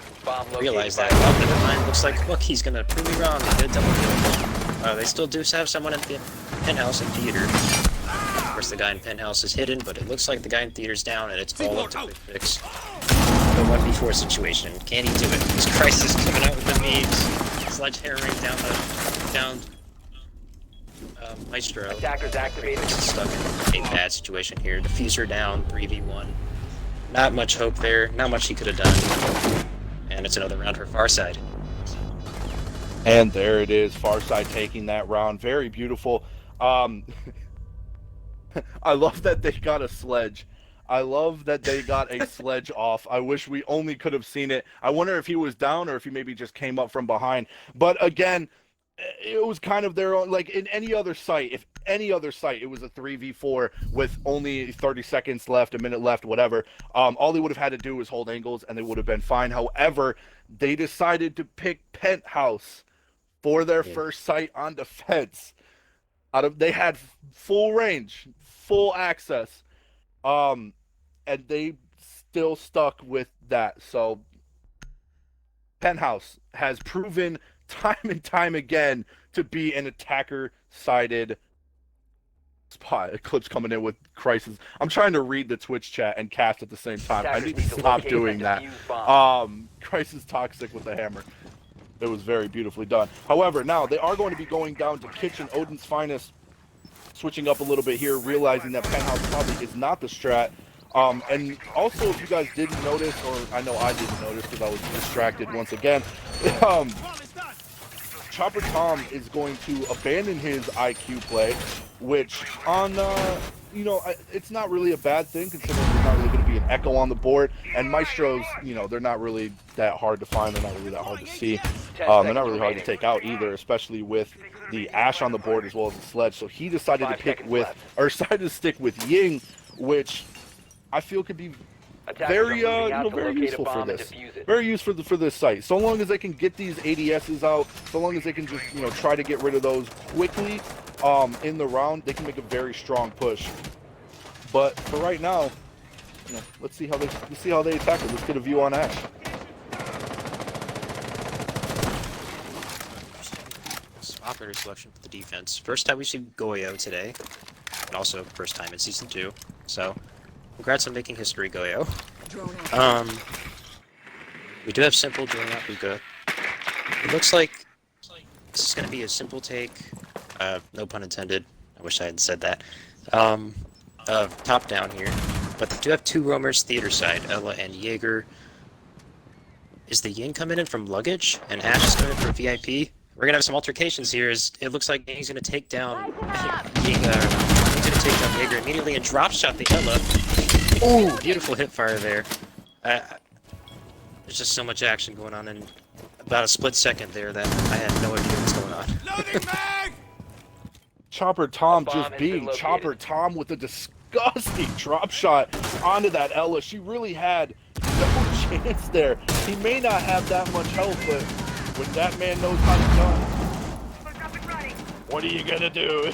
realize that. Well, never mind. Looks like, look, he's gonna prove me wrong and get a double kill. They still do have someone at the penthouse in Theater. Of course, the guy in penthouse is hidden, but it looks like the guy in Theater's down, and it's all up to Quick Fix. The 1v4 situation. Can he do it? This Crisis coming out with the memes. Sledgehammering down Maestro. Attackers activated. Stuck in a bad situation here. Diffuser down, 3v1. Not much hope there. Not much he could have done. And it's another round for Farside. And there it is, Farside taking that round. Very beautiful. I love that they got a sledge. I love that they got a sledge off. I wish we only could have seen it. I wonder if he was down or if he maybe just came up from behind. But again, it was kind of their own, like in any other site, if any other site, it was a 3v4 with only 30 seconds left, a minute left, whatever. All they would have had to do was hold angles and they would have been fine. However, they decided to pick Penthouse for their first site on defense. They had full range, full access, and they still stuck with that. So Penthouse has proven time and time again to be an attacker-sided spot. Eclipse coming in with Crisis. I'm trying to read the Twitch chat and cast at the same time. I need to stop doing that. Crisis toxic with the hammer. It was very beautifully done. However, now they are going to be going down to Kitchen. Odin's Finest switching up a little bit here, realizing that Penthouse probably is not the strat. And also, if you guys didn't notice, or I know I didn't notice because I was distracted once again, Chopper Tom is going to abandon his IQ play, which on, you know, it's not really a bad thing considering there's not really going to be an echo on the board. And Maestros, you know, they're not really that hard to find. They're not really that hard to see. They're not really hard to take out either, especially with the Ash on the board as well as the Sledge. So he decided to pick with, or decided to stick with Ying, which I feel could be very, you know, very useful for this. Very useful for this site. So long as they can get these ADSs out, so long as they can just, you know, try to get rid of those quickly in the round, they can make a very strong push. But for right now, you know, let's see how they attack it. Let's get a view on Ash. Operator selection for the defense. First time we see Goyo today, and also first time in Season 2. So, congrats on making history, Goyo. We do have Simple doing that Hookah. It looks like this is going to be a simple take, no pun intended, I wish I had said that, top down here. But they do have two roamers Theater side, Ella and Jaeger. Is the Ying coming in from luggage, and Ash is coming in for VIP? We're going to have some altercations here, as it looks like Ying's going to take down Jaeger immediately and drop shot the Ella. Oh, beautiful hip fire there. There's just so much action going on in about a split second there that I had no idea what's going on. Chopper Tom just being Chopper Tom with a disgusting drop shot onto that Ella. She really had no chance there. He may not have that much health, but when that man knows how to gun. what are you gonna do?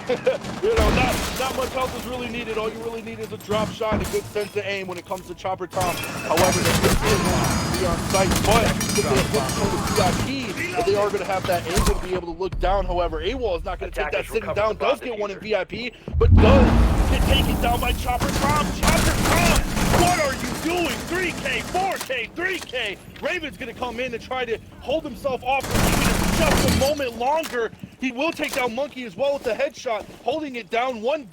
Not much else is really needed. All you really need is a drop shot and a good sense of aim when it comes to Chopper Tom. However, the is be on site, but if they have VIP, they are gonna have that angle to be able to look down. However, AWOL is not gonna take that sitting down. Does get one in VIP, but does get taken down by Chopper Tom. Chopper Tom, what are you doing? 3K, 4K, 3K. Raven's gonna come in and try to hold himself off for even just a moment longer. He will take down Monkey as well with the headshot, holding it down, one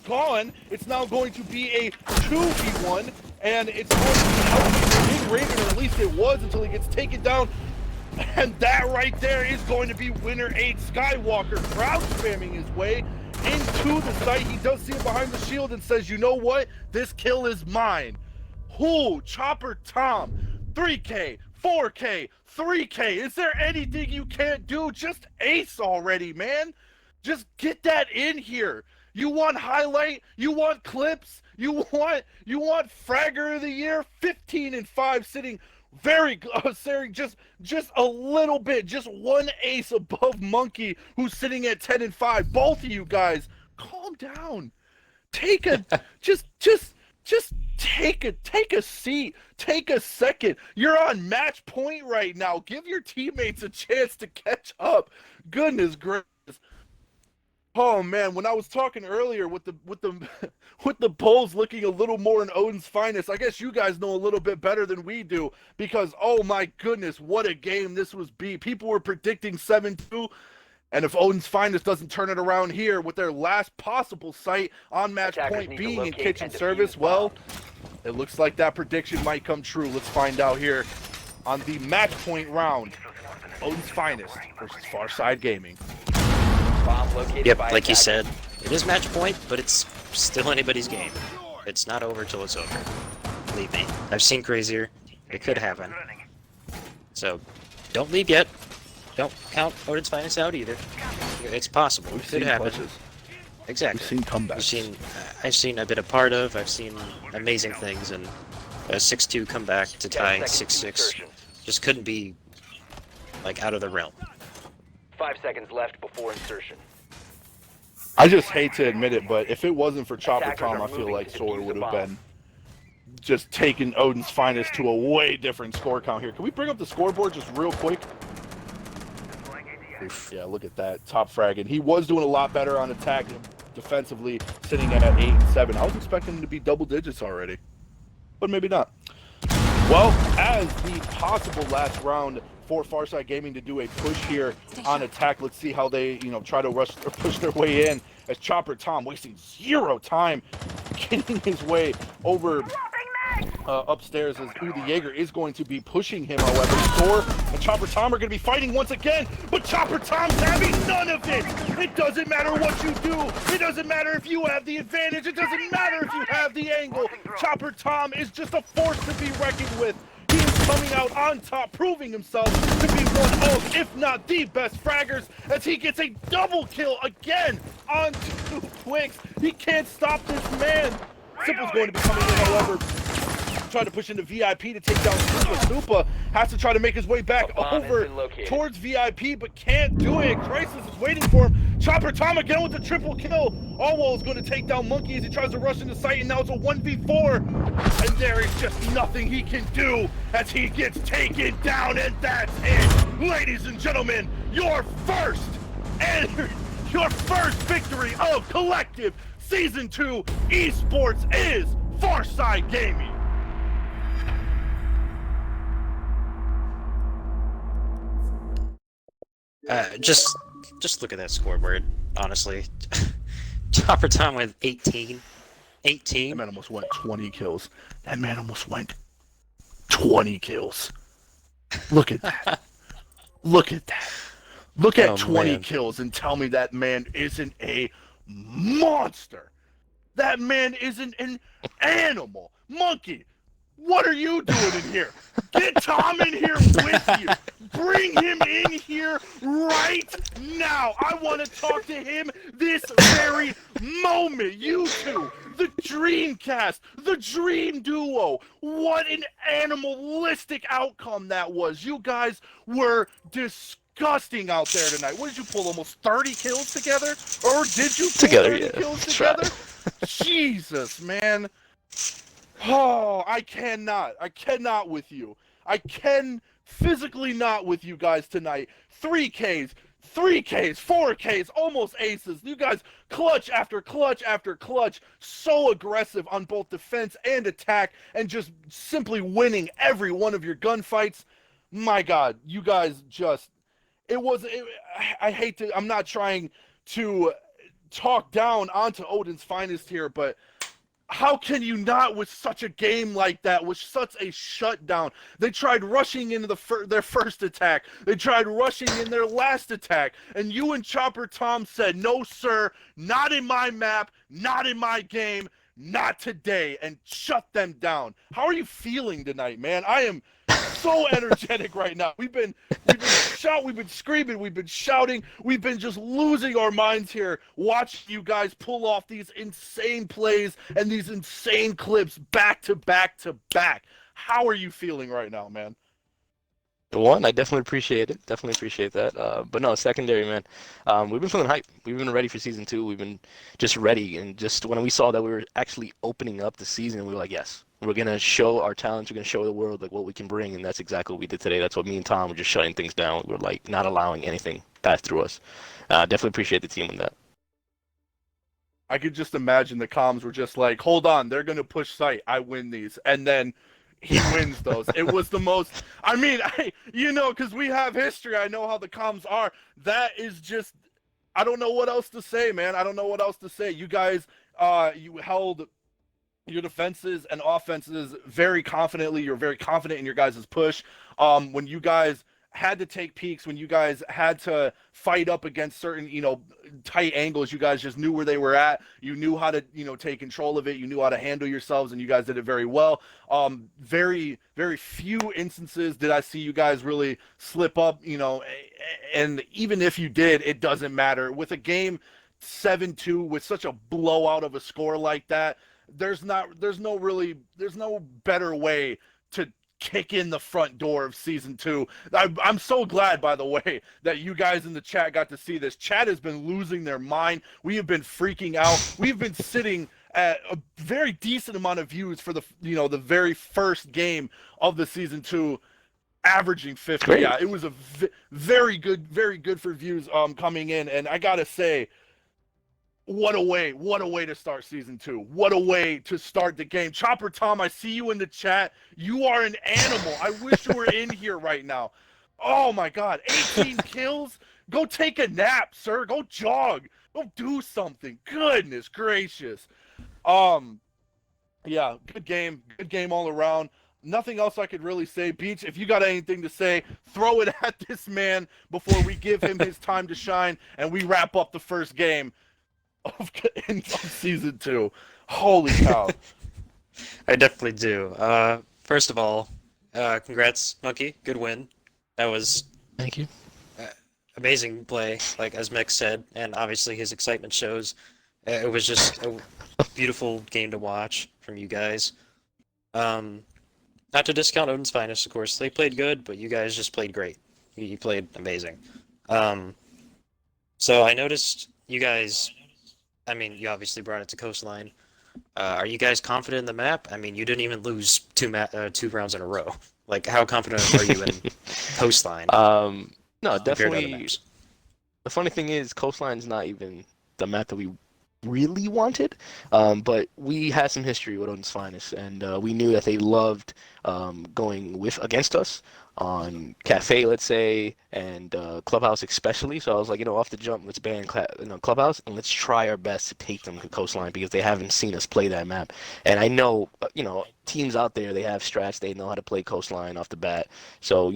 gone. It's now going to be a 2v1, and it's going to be helping Big Raven, or at least it was until he gets taken down. And that right there is going to be winner 8 Skywalker, crowd spamming his way into the site. He does see it behind the shield and says, you know what? This kill is mine. Who? Chopper Tom, 3K, 4K, 3K. Is there anything you can't do? Just ace already, man. Just get that in here. You want highlight? You want clips? You want Fragger of the Year? 15 and 5, sitting very just a little bit, just one ace above Monkey, who's sitting at 10 and 5. Both of you guys, calm down. Take a just take a seat. Take a second. You're on match point right now. Give your teammates a chance to catch up. Goodness gracious. Oh man, when I was talking earlier with the polls looking a little more in Odin's finest, I guess you guys know a little bit better than we do, because oh my goodness, what a game this was be. People were predicting 7-2. And if Odin's finest doesn't turn it around here with their last possible site on match point being in kitchen service, well, it looks like that prediction might come true. Let's find out here on the match point round. Odin's finest versus Farside Gaming. Yep, like you said, it is match point, but it's still anybody's game. It's not over till it's over. Believe me, I've seen crazier. It could happen. So, don't leave yet. Don't count Odin's finest out either. It's possible. It could happen. Exactly. We've seen comebacks. I've seen a bit of part of. I've seen amazing things, and a 6-2 comeback to tie 6-6 just couldn't be like out of the realm. 5 seconds left before insertion. I just hate to admit it, but if it wasn't for Chopper Tom, I feel like Sword would have been just taking Odin's finest to a way different score count here. Can we bring up the scoreboard just real quick? Oof, yeah, look at that. Top frag. And he was doing a lot better on attack defensively, sitting at 8 and 7. I was expecting him to be double digits already, but maybe not. Well, as the possible last round for Farside Gaming to do a push here on attack, let's see how they, try to rush or push their way in, as Chopper Tom wasting 0 time getting his way over upstairs, as the Jaeger is going to be pushing him. However, Thor and Chopper Tom are going to be fighting once again, but Chopper Tom's having none of it. It doesn't matter what you do. It doesn't matter if you have the advantage. It doesn't matter if you have the angle. Chopper Tom is just a force to be reckoned with. He is coming out on top, proving himself to be one of, if not the best fraggers, as he gets a double kill again on 2 Twix. He can't stop this man. Simple's going to be coming in, however, trying to push into VIP to take down Supa. Supa has to try to make his way back over towards VIP, but can't do it. Crisis is waiting for him. Chopper Tom again with the triple kill. Allwall is going to take down Monkey as he tries to rush into sight, and now it's a 1v4. And there is just nothing he can do as he gets taken down, and that's it. Ladies and gentlemen, your first victory of Collective Season 2 eSports is Farside Gaming. Just look at that scoreboard, honestly. Chopper Tom with 18. 18? That man almost went 20 kills. That man almost went 20 kills. Look at that. Look at that. Look at 20 kills and tell me that man isn't a monster. That man isn't an animal. Monkey, what are you doing in here? Get Tom in here with you. Bring him in here right now. I want to talk to him this very moment. You two, the Dreamcast, the Dream Duo. What an animalistic outcome that was. You guys were disgusting. disgusting out there tonight. What did you pull? Almost 30 kills together? Or did you pull Together, 30 yeah. kills Try. together? Jesus, man. Oh, I cannot with you. I can physically not with you guys tonight. 3Ks, 3Ks, 4Ks, almost aces. You guys clutch after clutch after clutch. So aggressive on both defense and attack and just simply winning every one of your gunfights. My God, you guys just, I hate to, I'm not trying to talk down onto Odin's finest here, but how can you not with such a game like that, with such a shutdown? They tried rushing into their first attack. They tried rushing in their last attack. And you and Chopper Tom said, no, sir, not in my map, not in my game, not today, and shut them down. How are you feeling tonight, man? I am so energetic right now. We've been screaming, we've been shouting, we've been just losing our minds here, watching you guys pull off these insane plays and these insane clips back to back to back. How are you feeling right now, man? One, I definitely appreciate it. Definitely appreciate that. But no, secondary, man. We've been feeling hype. We've been ready for season 2. We've been just ready. And just when we saw that we were actually opening up the season, we were like, yes, we're gonna show our talents. We're gonna show the world like what we can bring, and that's exactly what we did today. That's what me and Tom were just shutting things down. We were like not allowing anything pass through us. Definitely appreciate the team on that. I could just imagine the comms were just like, hold on, they're gonna push site, I win these, and then he wins those. It was the most, I mean, because we have history, I know how the comms are. That is just, I don't know what else to say, man. I don't know what else to say. You guys, you held your defenses and offenses very confidently. You're very confident in your guys' push. When you guys had to take peeks, when you guys had to fight up against certain, tight angles, you guys just knew where they were at. You knew how to, take control of it. You knew how to handle yourselves, and you guys did it very well. Very, very few instances did I see you guys really slip up, and even if you did, it doesn't matter. With a game 7-2, with such a blowout of a score like that, there's no better way to kick in the front door of season 2. I'm so glad, by the way, that you guys in the chat got to see this. Chat has been losing their mind. We have been freaking out. We've been sitting at a very decent amount of views for the very first game of the season 2, averaging 50. Great. Yeah, it was a very good for views coming in, and I gotta say, what a way to start season 2. What a way to start the game. Chopper Tom, I see you in the chat. You are an animal. I wish you were in here right now. Oh my God, 18 kills? Go take a nap, sir. Go jog. Go do something. Goodness gracious. Yeah, good game all around. Nothing else I could really say. Beach, if you got anything to say, throw it at this man before we give him his time to shine and we wrap up the first game of season 2. Holy cow. I definitely do. First of all, congrats, Monkey. Good win. That was Thank you. amazing play, like as Mick said, and obviously his excitement shows. It was just a beautiful game to watch from you guys. Not to discount Odin's Finest, of course. They played good, but you guys just played great. You played amazing. So I noticed you guys, I mean, you obviously brought it to Coastline. Are you guys confident in the map? I mean, you didn't even lose two rounds in a row. Like, how confident are you in Coastline? No, compared to other definitely. maps? The funny thing is, Coastline's not even the map that we really wanted, but we had some history with Odin's Finest, and we knew that they loved going against us on Cafe, let's say, and Clubhouse especially. So I was like, off the jump, let's ban Clubhouse, and let's try our best to take them to Coastline because they haven't seen us play that map. And I know, teams out there, they have strats, they know how to play Coastline off the bat. So,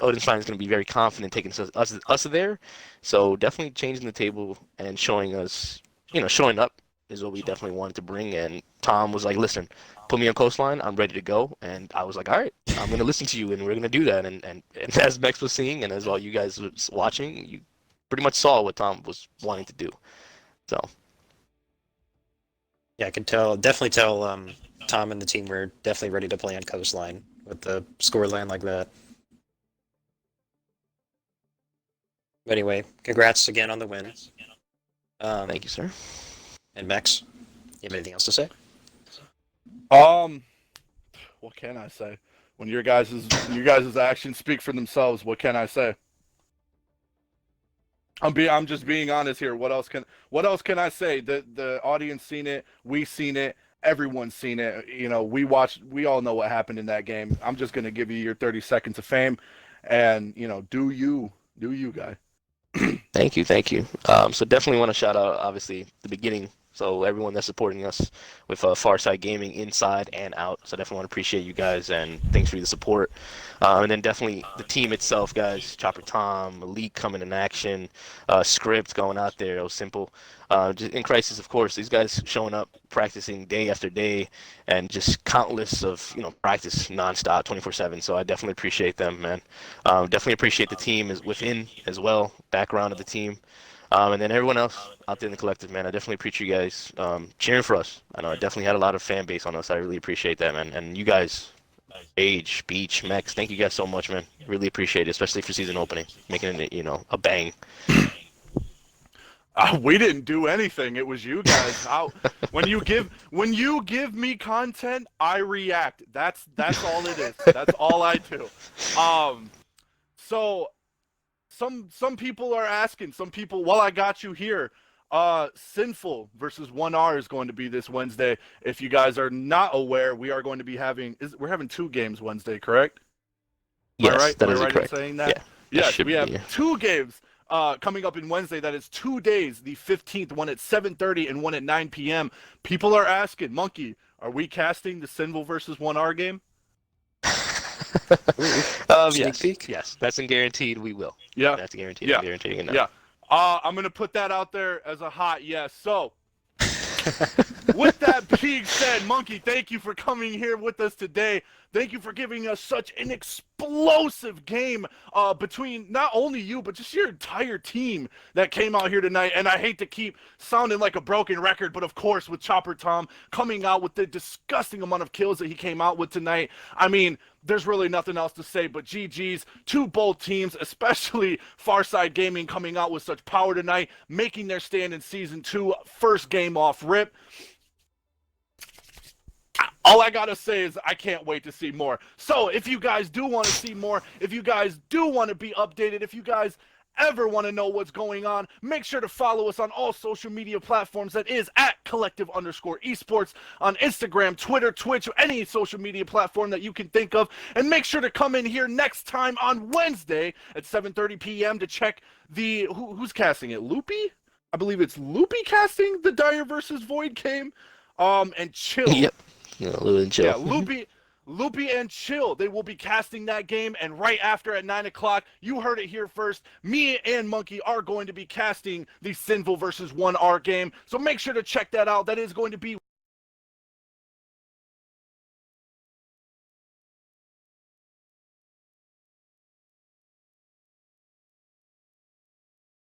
Odin's Finest is going to be very confident taking us there. So definitely changing the table and showing us, showing up is what we definitely wanted to bring. And Tom was like, listen, put me on Coastline, I'm ready to go. And I was like, all right, I'm going to listen to you, and we're going to do that. And as Bex was seeing, and as all you guys was watching, you pretty much saw what Tom was wanting to do. So. Yeah, I can definitely tell Tom and the team were definitely ready to play on Coastline with the scoreline like that. Anyway, congrats again on the win. Thank you, sir. And Max, you have anything else to say? What can I say? When your guys' actions speak for themselves, what can I say? I'm just being honest here. What else can I say? The audience seen it, we seen it, everyone's seen it. You know, we all know what happened in that game. I'm just gonna give you your 30 seconds of fame, and you know, do you guy. Thank you, thank you. So definitely want to shout out, obviously, the beginning. So everyone that's supporting us with Farside Gaming inside and out. So definitely want to appreciate you guys and thanks for the support. And then definitely the team itself, guys. Chopper Tom, Malik coming in action, Script going out there. It was simple. Just in Crisis, of course, these guys showing up, practicing day after day, and just countless of practice nonstop, 24/7. So I definitely appreciate them, man. Definitely appreciate the team is within as well, background of the team. And then everyone else out there in the collective, man, I definitely appreciate you guys cheering for us. I know I definitely had a lot of fan base on us. I really appreciate that, man. And you guys, Age, Beach, Max, thank you guys so much, man. Really appreciate it, especially for season opening, making it, a bang. We didn't do anything. It was you guys. When you give me content, I react. That's all it is. That's all I do. So some people are asking. Some people. Well, I got you here. Sinful versus 1R is going to be this Wednesday. If you guys are not aware, we are going to be we're having 2 games Wednesday, correct? Yes, Am I right? that Am is I right correct. in saying that? Yeah, Yes, we have yeah. 2 games coming up in Wednesday. That is 2 days. The 15th, one at 7:30 and one at 9 p.m. People are asking, Monkey, are we casting the Sinful versus 1R game? Sneak Yes, peek? yes, that's guaranteed. We will. Yeah. That's guaranteed. Yeah. I'm guaranteeing it. Yeah. I'm going to put that out there as a hot yes. So, with that being said, Monkey, thank you for coming here with us today. Thank you for giving us such an explosive game between not only you, but just your entire team that came out here tonight. And I hate to keep sounding like a broken record, but of course, with Chopper Tom coming out with the disgusting amount of kills that he came out with tonight, I mean, there's really nothing else to say but GG's to both teams, especially Farside Gaming coming out with such power tonight, making their stand in Season 2, first game off rip. All I gotta say is I can't wait to see more. So if you guys do want to see more, if you guys do want to be updated, if you guys ever want to know what's going on, make sure to follow us on all social media platforms. That is at collective_esports on Instagram, Twitter, Twitch, any social media platform that you can think of. And make sure to come in here next time on Wednesday at 7:30 p.m. to check the who's casting it. Loopy? I believe it's Loopy casting the Dire versus Void game. And Chill. Yep. Lou and Chill. Yeah, Loopy and Chill. They will be casting that game, and right after at 9 o'clock, you heard it here first, me and Monkey are going to be casting the Sinful versus 1R game. So make sure to check that out. That is going to be